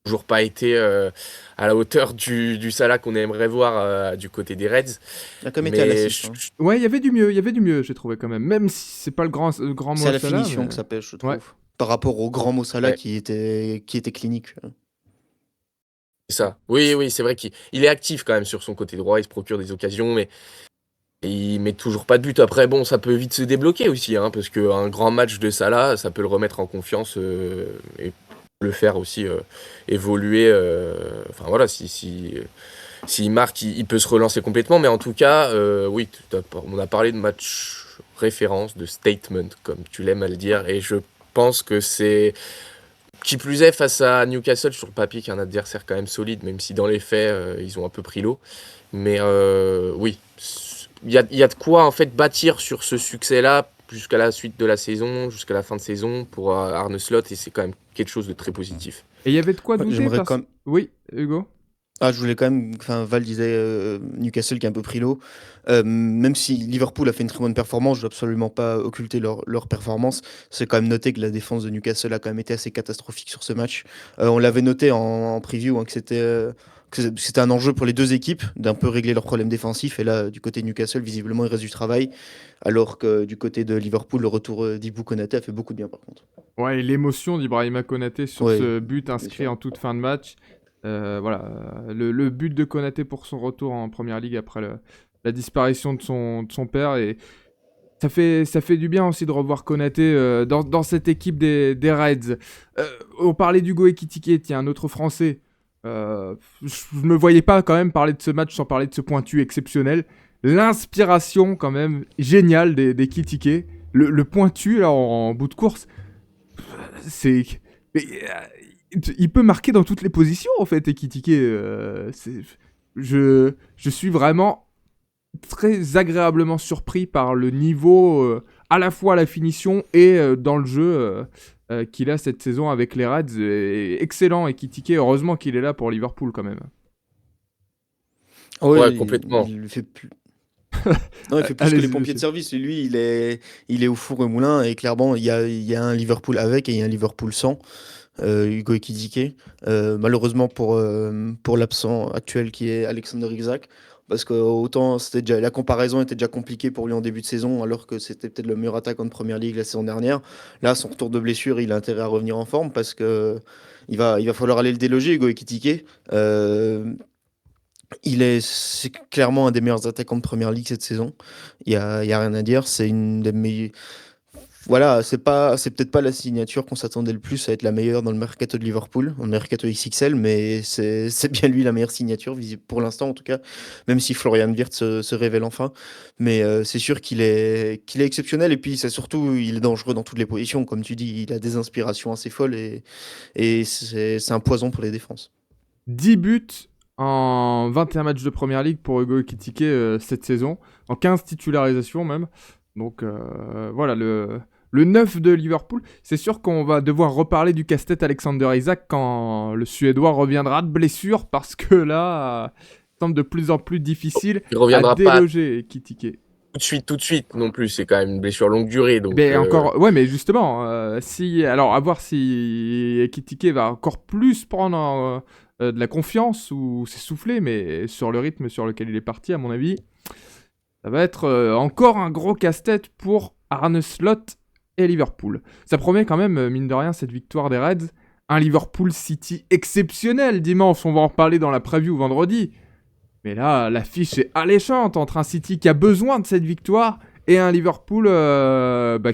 toujours pas été à la hauteur du Salah qu'on aimerait voir du côté des Reds. Il a quand même été à Mais l'assist. Hein. Ouais, il y avait du mieux, j'ai trouvé quand même si c'est pas le grand C'est Mo à la Salah, finition mais... que ça pêche, je Ouais. trouve. Par rapport au grand Mo Salah ouais, qui était clinique. c'est ça. Oui, oui, c'est vrai qu'il est actif quand même sur son côté droit, il se procure des occasions, mais il met toujours pas de but. Après, bon, ça peut vite se débloquer aussi, hein, parce qu'un grand match de Salah, ça peut le remettre en confiance et le faire aussi évoluer. Enfin voilà, s'il marque, il peut se relancer complètement. Mais en tout cas, oui, on a parlé de match référence, de statement, comme tu l'aimes à le dire, et je pense que c'est qui plus est face à Newcastle sur le papier, qui est un adversaire quand même solide, même si dans les faits, ils ont un peu pris l'eau. Mais oui, il y a de quoi en fait bâtir sur ce succès-là jusqu'à la suite de la saison, jusqu'à la fin de saison pour Arne Slot, et c'est quand même quelque chose de très positif. Et il y avait de quoi Ouais, douter j'aimerais parce... quand même. Oui, Hugo. Ah, je voulais quand même. Enfin, Val disait Newcastle qui a un peu pris l'eau. Même si Liverpool a fait une très bonne performance, je ne veux absolument pas occulter leur performance. C'est quand même noté que la défense de Newcastle a quand même été assez catastrophique sur ce match. On l'avait noté en preview hein, que c'était un enjeu pour les deux équipes d'un peu régler leurs problèmes défensifs. Et là, du côté de Newcastle, visiblement, il reste du travail. Alors que du côté de Liverpool, le retour d'Ibou Konaté a fait beaucoup de bien par contre. Ouais, et l'émotion d'Ibrahima Konaté sur Oui, ce but bien inscrit sûr. en toute fin de match. Voilà, le but de Konaté pour son retour en Première Ligue après la disparition de son père. Et ça fait du bien aussi de revoir Konaté dans cette équipe des Reds. On parlait d'Hugo Ekitike, tiens, un autre Français. Je me voyais pas quand même parler de ce match sans parler de ce pointu exceptionnel. L'inspiration quand même géniale des Kitike. Le pointu là en bout de course, c'est... mais, il peut marquer dans toutes les positions en fait, Ekitike. Je suis vraiment très agréablement surpris par le niveau, à la fois à la finition et dans le jeu qu'il a cette saison avec les Reds. Excellent Ekitike, heureusement qu'il est là pour Liverpool quand même. Ah ouais, Ouais, complètement. il fait plus. Non, il fait plus que les Allez-y, pompiers de monsieur. service. Lui, il est au four et moulin. Et clairement, il y a un Liverpool avec et il y a un Liverpool sans. Hugo Ekitike. Malheureusement pour l'absent actuel qui est Alexander Isak. Parce que autant la comparaison était déjà compliquée pour lui en début de saison, alors que c'était peut-être le meilleur attaquant de Première Ligue la saison dernière. Là, son retour de blessure, il a intérêt à revenir en forme parce que il va falloir aller le déloger, Hugo Ekitike. C'est clairement un des meilleurs attaquants de Première Ligue cette saison. Il y a rien à dire. C'est une des meilleures. Voilà, c'est peut-être pas la signature qu'on s'attendait le plus à être la meilleure dans le mercato de Liverpool, dans le mercato XXL, mais c'est bien lui la meilleure signature, visible pour l'instant en tout cas, même si Florian Wirtz se révèle enfin. Mais c'est sûr qu'il est exceptionnel, et puis c'est surtout, il est dangereux dans toutes les positions. Comme tu dis, il a des inspirations assez folles, et c'est un poison pour les défenses. 10 buts en 21 matchs de Première Ligue pour Hugo Ekitike cette saison, en 15 titularisations même. Donc voilà, le 9 de Liverpool. C'est sûr qu'on va devoir reparler du casse-tête Alexander Isak quand le Suédois reviendra de blessure, parce que là, ça semble de plus en plus difficile Il à reviendra pas déloger Ekitike. tout de suite non plus. C'est quand même une blessure longue durée. Donc, Mais encore, ouais, mais justement, alors à voir si Ekitike va encore plus prendre de la confiance ou s'essouffler, mais sur le rythme sur lequel il est parti, à mon avis, ça va être encore un gros casse-tête pour Arne Slot et Liverpool. Ça promet quand même, mine de rien, cette victoire des Reds. Un Liverpool City exceptionnel dimanche, on va en reparler dans la preview vendredi. Mais là, l'affiche est alléchante entre un City qui a besoin de cette victoire et un Liverpool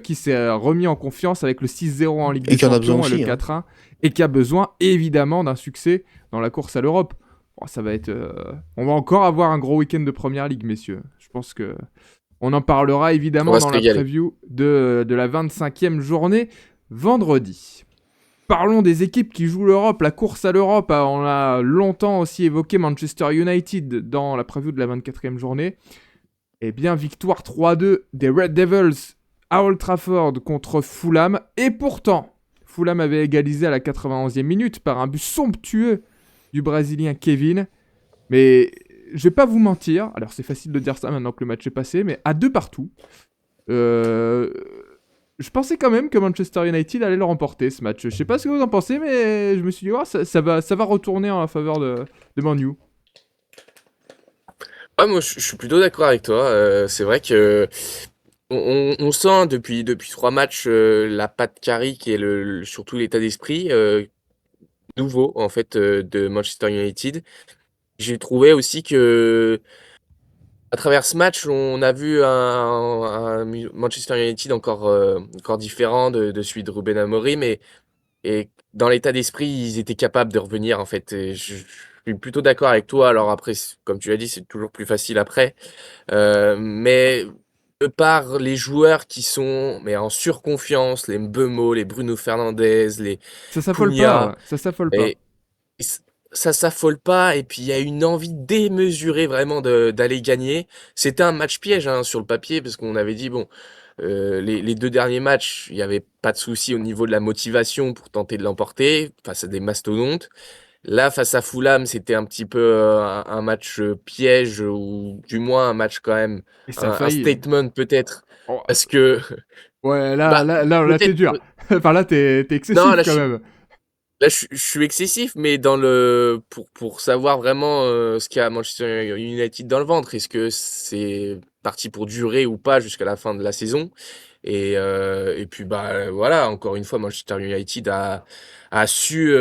qui s'est remis en confiance avec le 6-0 en Ligue des Et qui en a besoin Champions et le aussi, hein. 4-1, et qui a besoin évidemment d'un succès dans la course à l'Europe. Bon, ça va être, on va encore avoir un gros week-end de Première Ligue, messieurs. Je pense que on en parlera on évidemment va dans se la régaler. preview de la 25e journée vendredi. Parlons des équipes qui jouent l'Europe, la course à l'Europe. On a longtemps aussi évoqué Manchester United dans la preview de la 24e journée. Eh bien, victoire 3-2 des Red Devils à Old Trafford contre Fulham. Et pourtant, Fulham avait égalisé à la 91e minute par un but somptueux du Brésilien Kevin. Mais je vais pas vous mentir, alors c'est facile de dire ça maintenant que le match est passé, mais à 2 partout, je pensais quand même que Manchester United allait le remporter ce match. Je sais pas ce que vous en pensez, mais je me suis dit, oh, ça va retourner en faveur de Man U. Ah, moi, je suis plutôt d'accord avec toi. C'est vrai que on sent depuis 3 matchs la patte Carrick et surtout l'état d'esprit nouveau en fait de Manchester United. J'ai trouvé aussi que à travers ce match, on a vu un Manchester United encore différent de celui de Ruben Amorim, et dans l'état d'esprit, ils étaient capables de revenir en fait. Et je suis plutôt d'accord avec toi. Alors après, comme tu l'as dit, c'est toujours plus facile après. Mais de par les joueurs qui sont en surconfiance, les Mbeumo, les Bruno Fernandes, les Ça s'affole pas, Cunha, ouais. Ça s'affole pas. et ça s'affole pas. Et puis il y a une envie démesurée vraiment d'aller gagner. C'était un match piège hein, sur le papier, parce qu'on avait dit bon, les 2 derniers matchs, il n'y avait pas de souci au niveau de la motivation pour tenter de l'emporter face à des mastodontes. Là, face à Fulham, c'était un petit peu un match piège, ou du moins un match quand même, Et ça a un failli. statement peut-être, Oh, parce que, ouais, bah, là t'es peut-être, dur. Enfin, là, t'es non, excessif quand même. je suis excessif, mais pour savoir vraiment ce qu'il y a à Manchester United dans le ventre, est-ce que c'est parti pour durer ou pas jusqu'à la fin de la saison? Et puis bah voilà, encore une fois, Manchester United a su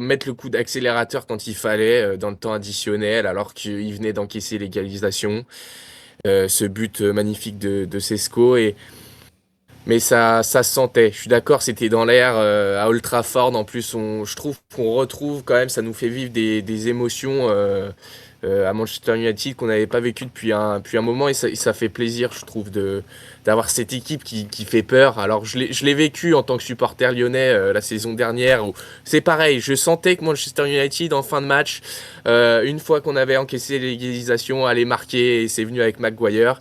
mettre le coup d'accélérateur quand il fallait, dans le temps additionnel, alors qu'il venait d'encaisser l'égalisation. Ce but magnifique de Sesco, mais ça se sentait. Je suis d'accord, c'était dans l'air à Old Trafford. En plus, je trouve qu'on retrouve quand même, ça nous fait vivre des émotions à Manchester United qu'on n'avait pas vécu depuis un moment, et ça fait plaisir, je trouve, d'avoir cette équipe qui fait peur. Alors, je l'ai vécu en tant que supporter lyonnais la saison dernière, où c'est pareil, je sentais que Manchester United, en fin de match, une fois qu'on avait encaissé l'égalisation, allait marquer, et c'est venu avec Maguire.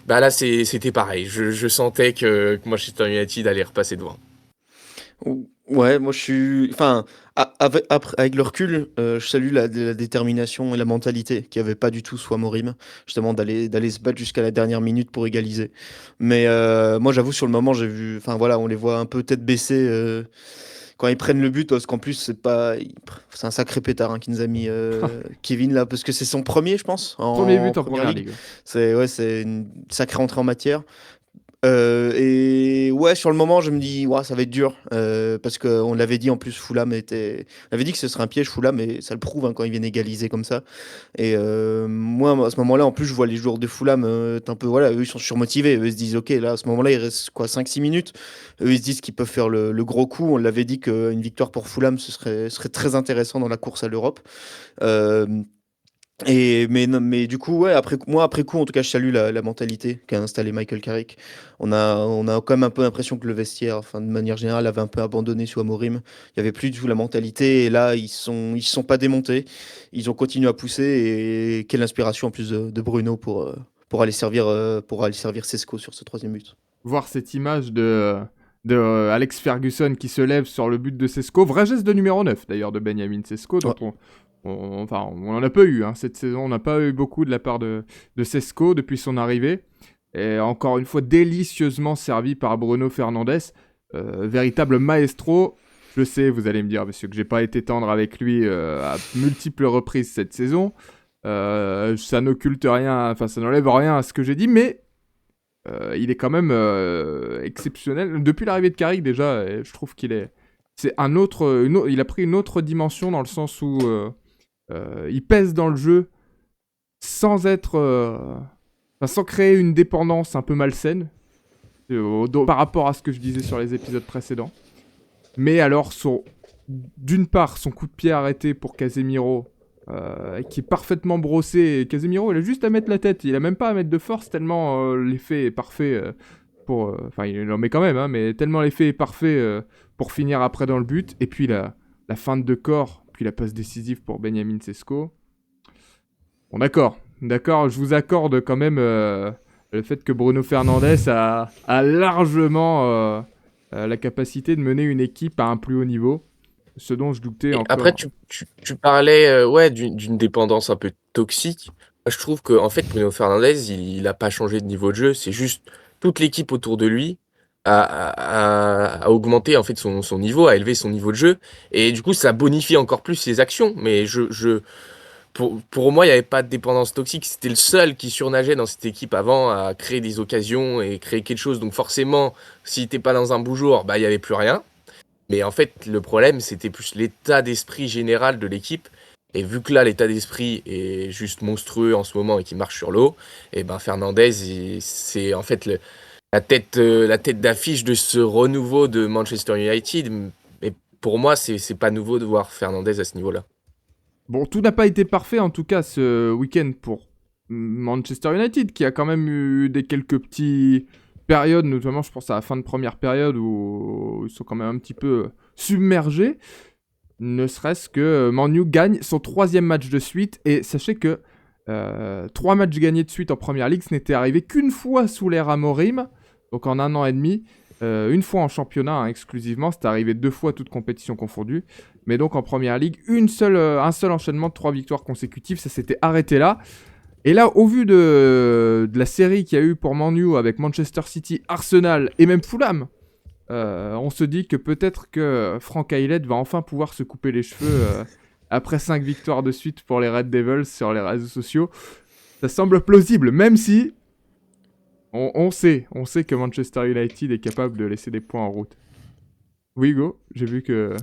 Bah là, c'était pareil. Je sentais que Manchester United allait repasser devant. Ouais, moi je suis. Enfin, avec le recul, je salue la détermination et la mentalité qu'il n'y avait pas du tout sous Amorim, justement d'aller se battre jusqu'à la dernière minute pour égaliser. Mais moi j'avoue, sur le moment, j'ai vu. Enfin voilà, on les voit un peu tête baissée quand ils prennent le but, parce qu'en plus, c'est un sacré pétard hein, qui nous a mis Kevin là, parce que c'est son premier, je pense, Premier en but en première première ligue. ligue. C'est une sacrée entrée en matière. Et ouais, sur le moment, je me dis, ouais, ça va être dur. Parce qu'on l'avait dit en plus, Fulham était. On avait dit que ce serait un piège, Fulham, mais ça le prouve hein, quand ils viennent égaliser comme ça. Et moi, à ce moment-là, en plus, je vois les joueurs de Fulham, être un peu. Voilà, eux, ils sont surmotivés. Eux, ils se disent, ok, là, à ce moment-là, il reste quoi, 5-6 minutes. Eux, ils se disent qu'ils peuvent faire le gros coup. On l'avait dit qu'une victoire pour Fulham, serait très intéressant dans la course à l'Europe. Euh, mais du coup, ouais, après coup, en tout cas, je salue la mentalité qu'a installé Michael Carrick. On a quand même un peu l'impression que le vestiaire, enfin, de manière générale, avait un peu abandonné sous Amorim. Il n'y avait plus du tout la mentalité. Et là, ils se sont pas démontés. Ils ont continué à pousser. Et quelle inspiration en plus de Bruno pour aller servir Sesco sur ce troisième but. Voir cette image de Alex Ferguson qui se lève sur le but de Sesco, vrai geste de numéro 9 d'ailleurs de Benjamin Sesco, dont Ouais. enfin, on en a pas eu cette saison, on n'a pas eu beaucoup de la part de Sesco depuis son arrivée. Et encore une fois, délicieusement servi par Bruno Fernandes, véritable maestro. Je sais, vous allez me dire, monsieur, que j'ai pas été tendre avec lui à multiples reprises cette saison. Ça n'occulte rien, enfin, ça n'enlève rien à ce que j'ai dit, mais il est quand même exceptionnel. Depuis l'arrivée de Carrick, déjà, je trouve qu'il est. C'est il a pris une autre dimension dans le sens où il pèse dans le jeu sans être. Enfin, sans créer une dépendance un peu malsaine par rapport à ce que je disais sur les épisodes précédents. Mais alors, d'une part, son coup de pied arrêté pour Casemiro, qui est parfaitement brossé. Et Casemiro, il a juste à mettre la tête. Il a même pas à mettre de force, tellement l'effet est parfait Enfin, il en met quand même, hein, mais tellement l'effet est parfait pour finir après dans le but. Et puis la feinte de corps, puis la passe décisive pour Benjamin Sesko. Bon, d'accord, je vous accorde quand même le fait que Bruno Fernandes a largement la capacité de mener une équipe à un plus haut niveau, ce dont je doutais Et encore. après, tu parlais ouais, d'une dépendance un peu toxique. Moi, je trouve que en fait, Bruno Fernandes, il a pas changé de niveau de jeu. C'est juste toute l'équipe autour de lui a augmenté en fait son niveau, a élevé son niveau de jeu. Et du coup, ça bonifie encore plus ses actions. Mais pour moi, il n'y avait pas de dépendance toxique. C'était le seul qui surnageait dans cette équipe avant à créer des occasions et créer quelque chose. Donc forcément, si t'es pas dans un beau jour, bah il y avait plus rien. Mais en fait, le problème, c'était plus l'état d'esprit général de l'équipe. Et vu que là, l'état d'esprit est juste monstrueux en ce moment et qu'il marche sur l'eau, et ben Fernandez, c'est en fait la tête d'affiche de ce renouveau de Manchester United. Mais pour moi, c'est pas nouveau de voir Fernandez à ce niveau-là. Bon, tout n'a pas été parfait en tout cas ce week-end pour Manchester United, qui a quand même eu quelques petites périodes, notamment je pense à la fin de première période où ils sont quand même un petit peu submergés. Ne serait-ce que Man U gagne son 3e match de suite, et sachez que 3 matchs gagnés de suite en première ligue, ce n'était arrivé qu'une fois sous l'ère Amorim, donc en 1 an et demi. Une fois en championnat hein, exclusivement, c'est arrivé 2 fois toutes compétitions confondues. Mais donc en première ligue, un seul enchaînement de 3 victoires consécutives, ça s'était arrêté là. Et là, au vu de la série qu'il y a eu pour Man U avec Manchester City, Arsenal et même Fulham, on se dit que peut-être que Frank Aylett va enfin pouvoir se couper les cheveux après 5 victoires de suite pour les Red Devils sur les réseaux sociaux. Ça semble plausible, même si on sait que Manchester United est capable de laisser des points en route. Oui, Hugo, j'ai vu que...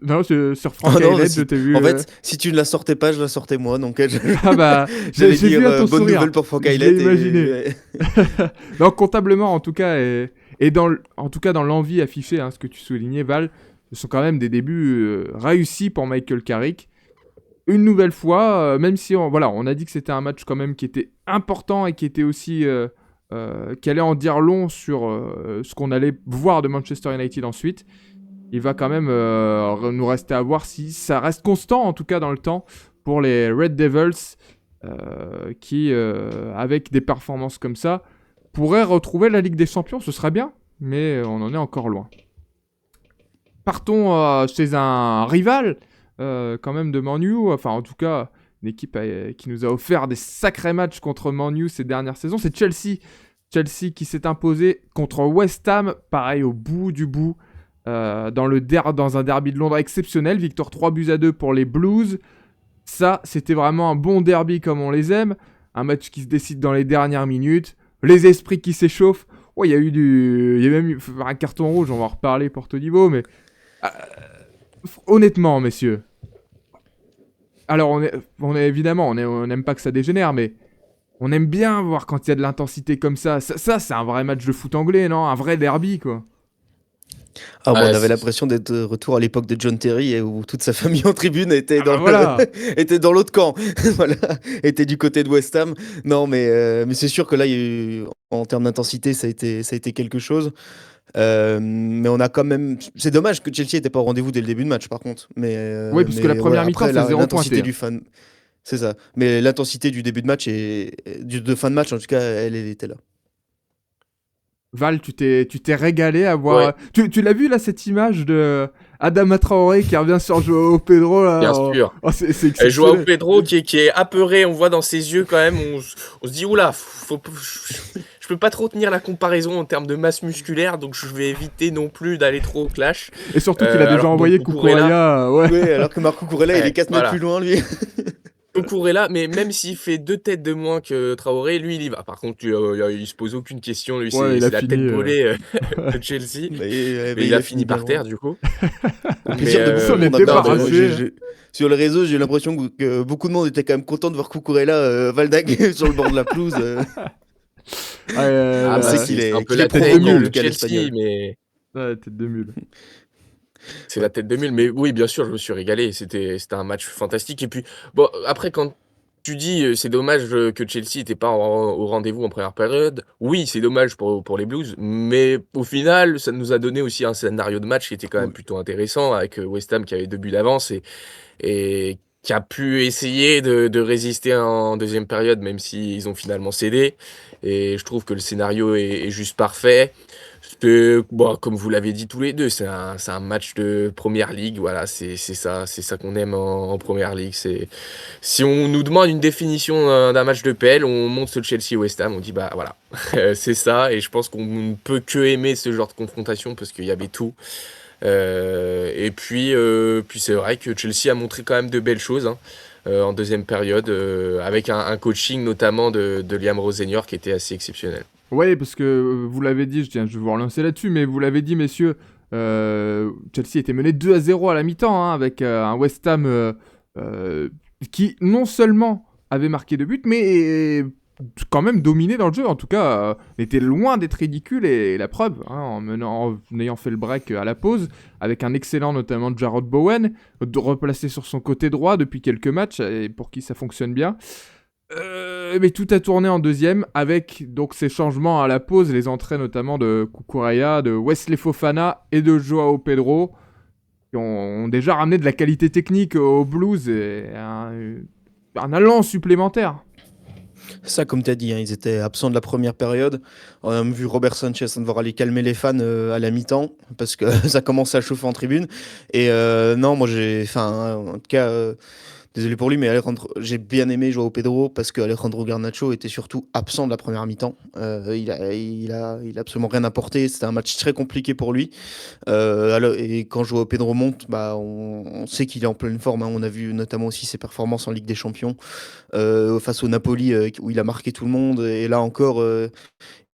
Non, sur Frank Oh non, Aylett, je t'ai vu... en fait, si tu ne la sortais pas, je la sortais moi. Donc, Ah bah, j'allais j'ai dire vu à ton bonne sourire. nouvelle pour Frank Je Aylett. l'ai imaginé. Non, comptablement, en tout cas, et en tout cas dans l'envie affichée, hein, ce que tu soulignais, Val, ce sont quand même des débuts réussis pour Michael Carrick. Une nouvelle fois, même si on a dit que c'était un match quand même qui était important et qui était aussi... qui allait en dire long sur ce qu'on allait voir de Manchester United ensuite. Il va quand même nous rester à voir si ça reste constant, en tout cas dans le temps, pour les Red Devils, qui, avec des performances comme ça, pourraient retrouver la Ligue des Champions. Ce serait bien, mais on en est encore loin. Partons chez un rival, quand même, de Man U. Enfin, en tout cas, une équipe qui nous a offert des sacrés matchs contre Man U ces dernières saisons. C'est Chelsea. Chelsea qui s'est imposé contre West Ham, pareil, au bout du bout. Dans un derby de Londres exceptionnel, victoire 3-2 pour les Blues. Ça, c'était vraiment un bon derby comme on les aime. Un match qui se décide dans les dernières minutes. Les esprits qui s'échauffent. Ouais, il y a même eu un carton rouge, on va en reparler Porto Niveau, mais euh, honnêtement, messieurs, alors évidemment, on n'aime pas que ça dégénère, mais on aime bien voir quand il y a de l'intensité comme ça. Ça, c'est un vrai match de foot anglais, non? Un vrai derby, quoi. Ah, bon, on Ah, avait l'impression d'être de retour à l'époque de John Terry où toute sa famille en tribune était Ah bah dans voilà. était dans l'autre camp. Voilà, était du côté de West Ham. Non, mais c'est sûr que là, il y a eu, en termes d'intensité, ça a été quelque chose. Mais on a quand même. C'est dommage que Chelsea n'était pas au rendez-vous dès le début de match, par contre. Oui, parce que la Mais voilà, première mi-temps, après, c'est zéro l'intensité pointé, hein. du fan. C'est ça. Mais l'intensité du début de match de fin de match, en tout cas, elle était là. Val, tu t'es régalé à voir. ouais, Tu l'as vu là cette image de Adama Traoré qui revient sur Joao Pedro là. bien Oh, sûr. oh, c'est Joao exceptionnel. Pedro qui est apeuré, on voit dans ses yeux quand même, on se dit oula, je peux pas trop tenir la comparaison en termes de masse musculaire, donc je vais éviter non plus d'aller trop au clash. Et surtout qu'il a déjà Alors que bon, envoyé Cucurella, Cucurella. Ouais. Oui, alors que Marco Kurela, il est 4 mètres voilà. plus loin, lui. Cucurella, mais même s'il fait 2 têtes de moins que Traoré, lui il y va. Par contre, il se pose aucune question, lui Ouais, il a c'est la fini. tête brûlée de Chelsea. Mais Il il a a fini fini bien par loin. terre du coup. Au Mais plaisir de beaucoup On de est monde, hein, quand même. débarrassé. Sur les réseaux, j'ai l'impression que beaucoup de monde était quand même content de voir Cucurella Valdag sur le bord de la pelouse. Ouais, ah On bah sait c'est un peu qu'il est la tête de tête provoquant, en mule. tout de cas, Chelsea, l'Espagnol. mais ouais, tête de mule. c'est Ouais. la tête de mule. Mais oui, bien sûr, je me suis régalé. C'était un match fantastique. Et puis, bon, après, quand tu dis c'est dommage que Chelsea n'était pas au rendez-vous en première période, oui, c'est dommage pour les Blues. Mais au final, ça nous a donné aussi un scénario de match qui était quand même Ouais. plutôt intéressant avec West Ham qui avait 2 buts d'avance et qui a pu essayer de résister en deuxième période, même s'ils ont finalement cédé. Et je trouve que le scénario est juste parfait. Bon, comme vous l'avez dit tous les deux, c'est un match de première ligue. Voilà, c'est ça qu'on aime en première ligue. Si on nous demande une définition d'un match de PL, on monte ce Chelsea-West Ham, on dit bah voilà, c'est ça. Et je pense qu'on ne peut que aimer ce genre de confrontation parce qu'il y avait tout. Puis c'est vrai que Chelsea a montré quand même de belles choses hein, en deuxième période, avec un coaching notamment de Liam Rosenior qui était assez exceptionnel. Ouais, parce que vous l'avez dit, je vais vous relancer là-dessus, mais vous l'avez dit, messieurs, Chelsea était mené 2-0 à la mi-temps, hein, avec un West Ham euh, qui non seulement avait marqué 2 buts, mais quand même dominé dans le jeu. En tout cas, était loin d'être ridicule, et la preuve, hein, en ayant fait le break à la pause, avec un excellent notamment Jarrod Bowen, replacé sur son côté droit depuis quelques matchs, et pour qui ça fonctionne bien. Mais tout a tourné en deuxième avec donc ces changements à la pause, les entrées notamment de Cucurella, de Wesley Fofana et de Joao Pedro qui ont déjà ramené de la qualité technique au Blues et un allant supplémentaire. Ça, comme tu as dit, hein, ils étaient absents de la première période. On a même vu Robert Sanchez devoir aller calmer les fans à la mi-temps parce que ça commençait à chauffer en tribune. Et non, moi enfin, en tout cas, désolé pour lui, mais j'ai bien aimé Joao Pedro parce que Alejandro Garnacho était surtout absent de la première mi-temps. Il a absolument rien apporté. C'était un match très compliqué pour lui. Et quand Joao Pedro monte, bah, on sait qu'il est en pleine forme, hein. On a vu notamment aussi ses performances en Ligue des Champions face au Napoli où il a marqué tout le monde. Et là encore,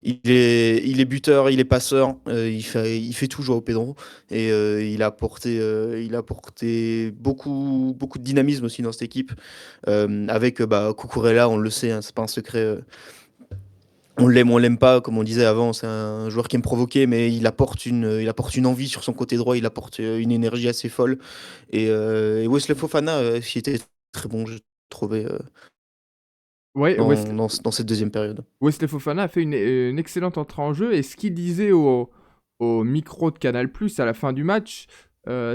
il est buteur, il est passeur, il fait tout Joao Pedro. Et il a apporté beaucoup, beaucoup de dynamisme aussi dans cette équipe. Avec bah, Cucurella, on le sait, hein, c'est pas un secret. On l'aime ou on l'aime pas, comme on disait avant, c'est un joueur qui aime provoquer, mais il apporte une envie sur son côté droit, il apporte une énergie assez folle. Et Wesley Fofana, qui était très bon, j'ai trouvé, Ouais, dans cette deuxième période. Wesley Fofana a fait une excellente entrée en jeu et ce qu'il disait au micro de Canal+ à la fin du match,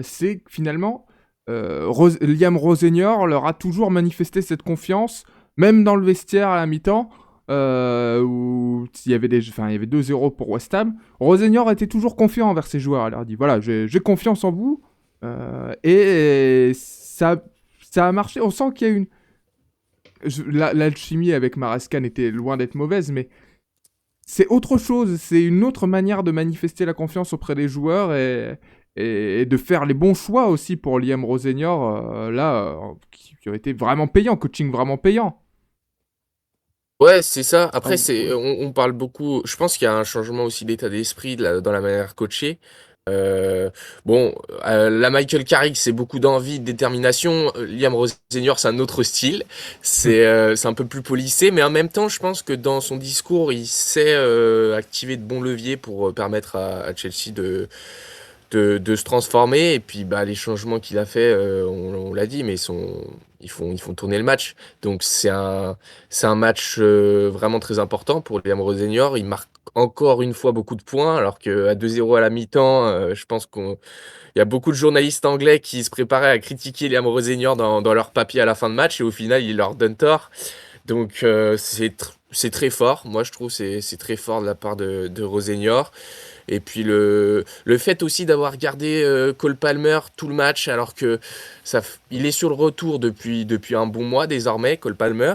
c'est que finalement Liam Rosenior leur a toujours manifesté cette confiance, même dans le vestiaire à la mi-temps, où il y avait 2-0 pour West Ham. Rosenior était toujours confiant envers ses joueurs. Il leur a dit voilà, j'ai confiance en vous. Et ça a marché. On sent qu'il y a l'alchimie avec Maresca n'était loin d'être mauvaise, mais c'est autre chose. C'est une autre manière de manifester la confiance auprès des joueurs et de faire les bons choix aussi pour Liam Rosenior, qui ont été vraiment payants, coaching vraiment payant. Ouais, c'est ça. Ah, Après, ouais. on parle beaucoup. Je pense qu'il y a un changement aussi d'état d'esprit dans la manière de coacher. Euh, bon, la Michael Carrick, c'est beaucoup d'envie, de détermination. Liam Rossenior, c'est un autre style. C'est un peu plus policé, mais en même temps, je pense que dans son discours, il sait activer de bons leviers pour permettre à Chelsea de se transformer. Et puis, bah, les changements qu'il a fait, on l'a dit, mais ils font tourner le match. Donc, c'est un match vraiment très important pour Liam Rossenior. Il marque encore une fois beaucoup de points, alors qu'à 2-0 à la mi-temps, je pense qu'il y a beaucoup de journalistes anglais qui se préparaient à critiquer Liam Rossenior dans leur papier à la fin de match, et au final, il leur donne tort. Donc, c'est très fort. Moi, je trouve que c'est très fort de la part de Rossenior. Et puis le fait aussi d'avoir gardé Cole Palmer tout le match, alors que il est sur le retour depuis un bon mois désormais, Cole Palmer.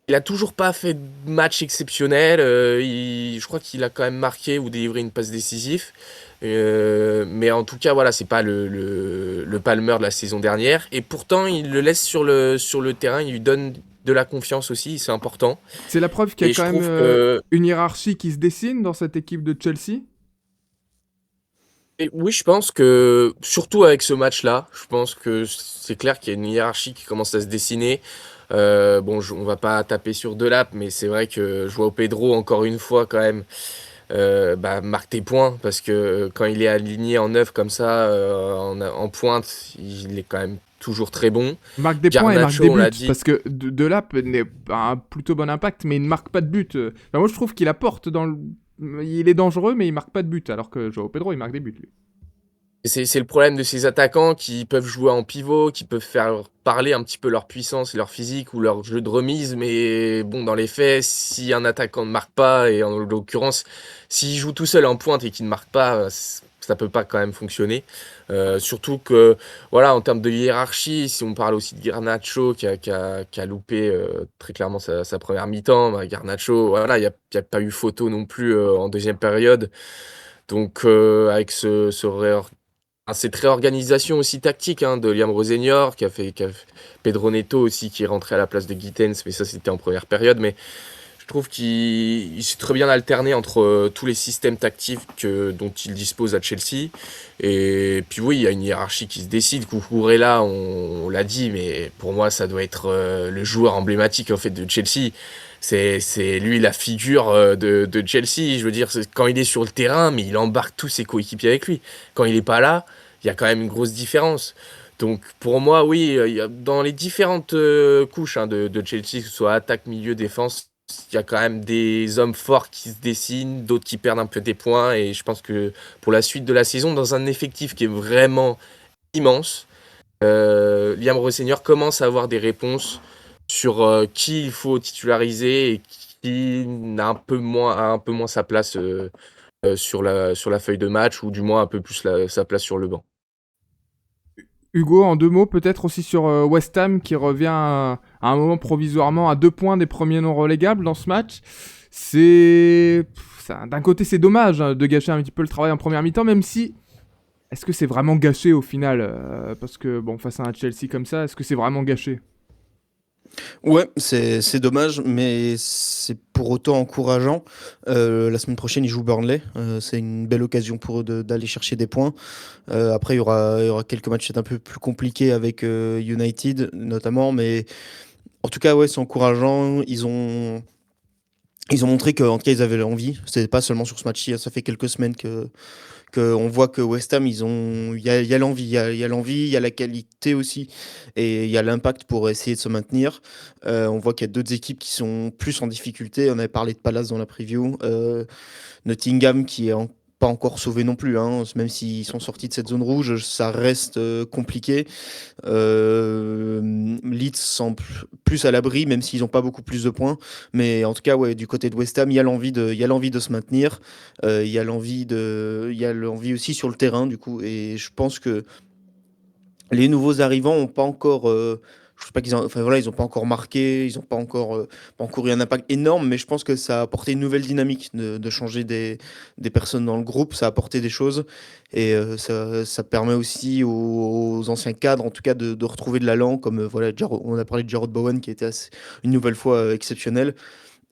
Il a toujours pas fait de match exceptionnel. Je crois qu'il a quand même marqué ou délivré une passe décisive. Mais en tout cas, voilà, c'est pas le Palmer de la saison dernière. Et pourtant, il le laisse sur le terrain. Il lui donne de la confiance aussi. C'est important. C'est la preuve qu'il y a Et quand je même trouve que une hiérarchie qui se dessine dans cette équipe de Chelsea. Et oui, je pense que, surtout avec ce match-là, je pense que c'est clair qu'il y a une hiérarchie qui commence à se dessiner. Bon, on va pas taper sur Delap, mais c'est vrai que Joao Pedro, encore une fois, quand même, bah, marque tes points, parce que quand il est aligné en neuf comme ça, en pointe, il est quand même toujours très bon. Marque des points et marque Garnacho, des on l'a buts. dit. Parce que Delap n'est pas un plutôt bon impact, mais il ne marque pas de but. Enfin, moi, je trouve qu'il apporte dans le. Il est dangereux, mais il marque pas de but. Alors que Joao Pedro, il marque des buts, lui. C'est le problème de ces attaquants qui peuvent jouer en pivot, qui peuvent faire parler un petit peu leur puissance et leur physique ou leur jeu de remise, mais bon, dans les faits, si un attaquant ne marque pas, et en l'occurrence, s'il joue tout seul en pointe et qu'il ne marque pas, ça peut pas quand même fonctionner. Surtout que, voilà, en termes de hiérarchie, si on parle aussi de Garnacho qui a loupé très clairement sa première mi-temps, bah, Garnacho, voilà, il y a pas eu photo non plus en deuxième période. Donc, avec cette réorganisation aussi tactique, hein, de Liam Rossenior, qui a fait Pedro Neto aussi, qui est rentré à la place de Gittens, mais ça c'était en première période. Mais je trouve qu'il s'est très bien alterné entre tous les systèmes tactiques dont il dispose à Chelsea. Et puis oui, il y a une hiérarchie qui se décide. Cucurella, on l'a dit, mais pour moi ça doit être le joueur emblématique en fait de Chelsea. C'est lui la figure de Chelsea. Je veux dire, quand il est sur le terrain, mais il embarque tous ses coéquipiers avec lui. Quand il n'est pas là, il y a quand même une grosse différence. Donc pour moi, oui, dans les différentes couches, hein, de Chelsea, que ce soit attaque, milieu, défense, il y a quand même des hommes forts qui se dessinent, d'autres qui perdent un peu des points. Et je pense que pour la suite de la saison, dans un effectif qui est vraiment immense, Liam Rossenior commence à avoir des réponses sur qui il faut titulariser et qui a un peu moins sa place sur la feuille de match, ou du moins un peu plus sa place sur le banc. Hugo, en deux mots, peut-être aussi sur West Ham qui revient à un moment provisoirement à 2 points des premiers non relégables dans ce match. D'un côté, c'est dommage hein, de gâcher un petit peu le travail en première mi-temps, même si. Est-ce que c'est vraiment gâché au final parce que, bon, face à un Chelsea comme ça, est-ce que c'est vraiment gâché? Ouais, c'est dommage, mais c'est pour autant encourageant. La semaine prochaine, ils jouent Burnley. C'est une belle occasion pour eux d'aller chercher des points. Après, il y aura quelques matchs peut-être un peu plus compliqués avec United, notamment. Mais en tout cas, ouais, c'est encourageant. Ils ont montré qu'en tout cas, ils avaient l'envie. C'était pas seulement sur ce match-ci. Ça fait quelques semaines qu'on voit que West Ham, il y a l'envie, il y a l'envie, il y a la qualité aussi, et il y a l'impact pour essayer de se maintenir. On voit qu'il y a d'autres équipes qui sont plus en difficulté. On avait parlé de Palace dans la preview. Nottingham qui est pas encore sauvé non plus, hein. Même s'ils sont sortis de cette zone rouge, ça reste compliqué. Leeds semble plus à l'abri, même s'ils n'ont pas beaucoup plus de points. Mais en tout cas, ouais, du côté de West Ham, il y a l'envie de se maintenir. Il y a l'envie aussi sur le terrain, du coup. Et je pense que les nouveaux arrivants ont pas encore. je sais pas ils ont pas encore marqué, ils ont pas encore eu un impact énorme, mais je pense que ça a apporté une nouvelle dynamique de changer des personnes dans le groupe, ça a apporté des choses et ça permet aussi aux anciens cadres, en tout cas, de retrouver de l'allant, comme on a parlé de Jarrod Bowen qui était une nouvelle fois exceptionnel.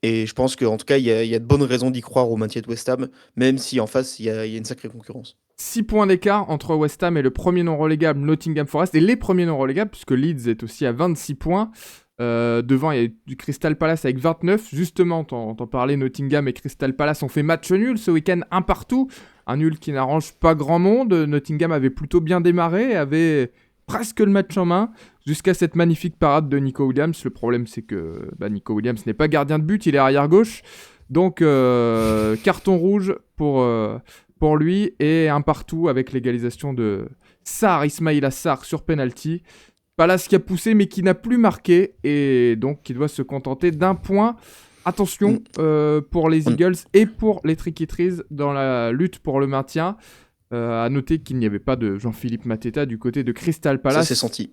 Et je pense qu'en tout cas, il y a de bonnes raisons d'y croire au maintien de West Ham, même si en face, il y a une sacrée concurrence. 6 points d'écart entre West Ham et le premier non relégable Nottingham Forest, et les premiers non relégables, puisque Leeds est aussi à 26 points. Devant, il y a du Crystal Palace avec 29. Justement, t'en parlais, Nottingham et Crystal Palace ont fait match nul ce week-end, un partout. Un nul qui n'arrange pas grand monde. Nottingham avait plutôt bien démarré, avait presque le match en main, jusqu'à cette magnifique parade de Nico Williams. Le problème, c'est que Nico Williams n'est pas gardien de but, il est arrière-gauche. Donc, carton rouge pour lui, et un partout avec l'égalisation de Ismaïla Sarr sur penalty. Palace qui a poussé mais qui n'a plus marqué, et donc qui doit se contenter d'un point. Attention pour les Eagles et pour les Tricky Trees dans la lutte pour le maintien. À noter qu'il n'y avait pas de Jean-Philippe Mateta du côté de Crystal Palace. Ça s'est senti.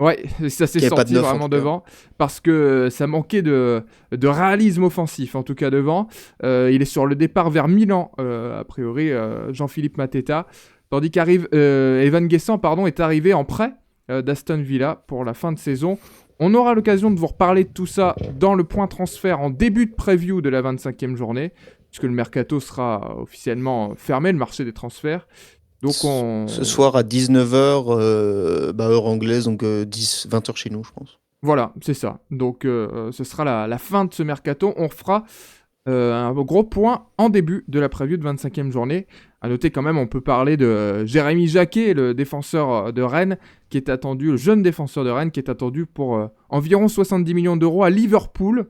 Ouais, ça s'est senti vraiment devant, parce que ça manquait de réalisme offensif, en tout cas devant. Il est sur le départ vers Milan, a priori, Jean-Philippe Mateta. Tandis Evan Guessant est arrivé en prêt d'Aston Villa pour la fin de saison. On aura l'occasion de vous reparler de tout ça dans le point transfert en début de preview de la 25e journée, puisque le mercato sera officiellement fermé, le marché des transferts. Donc Ce soir à 19h, heure anglaise, donc 20h chez nous, je pense. Voilà, c'est ça. Donc ce sera la fin de ce mercato. On fera un gros point en début de la preview de 25e journée. À noter quand même, on peut parler de Jérémy Jacquet, le défenseur de Rennes, qui est attendu, le jeune défenseur de Rennes, qui est attendu pour environ 70 millions d'euros à Liverpool,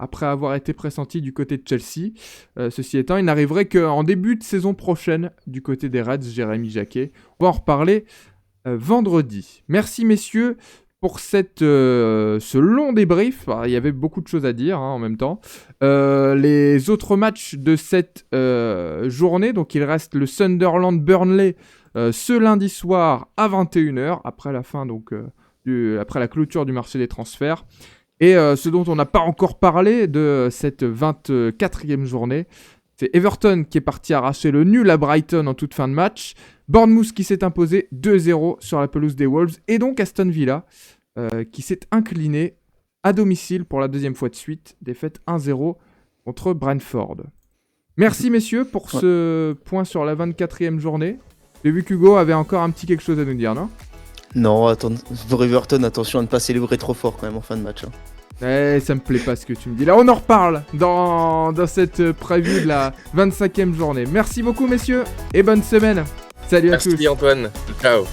après avoir été pressenti du côté de Chelsea. Ceci étant, il n'arriverait qu'en début de saison prochaine du côté des Reds, Jérémy Jacquet. On va en reparler vendredi. Merci messieurs pour ce long débrief. Il y avait beaucoup de choses à dire en même temps. Les autres matchs de cette journée, donc il reste le Sunderland-Burnley ce lundi soir à 21h, après la fin, donc après la clôture du marché des transferts. Et ce dont on n'a pas encore parlé de cette 24e journée, c'est Everton qui est parti arracher le nul à Brighton en toute fin de match, Bournemouth qui s'est imposé 2-0 sur la pelouse des Wolves, et donc Aston Villa qui s'est incliné à domicile pour la deuxième fois de suite, défaite 1-0 contre Brentford. Merci messieurs pour ce point sur la 24e journée. J'ai vu qu'Hugo avait encore un petit quelque chose à nous dire, non ? Non, attends, pour Everton, attention à ne pas célébrer trop fort quand même en fin de match. Ça me plaît pas ce que tu me dis. Là, on en reparle dans cette preview de la 25e journée. Merci beaucoup, messieurs, et bonne semaine. Salut à tous. Merci Antoine. Ciao.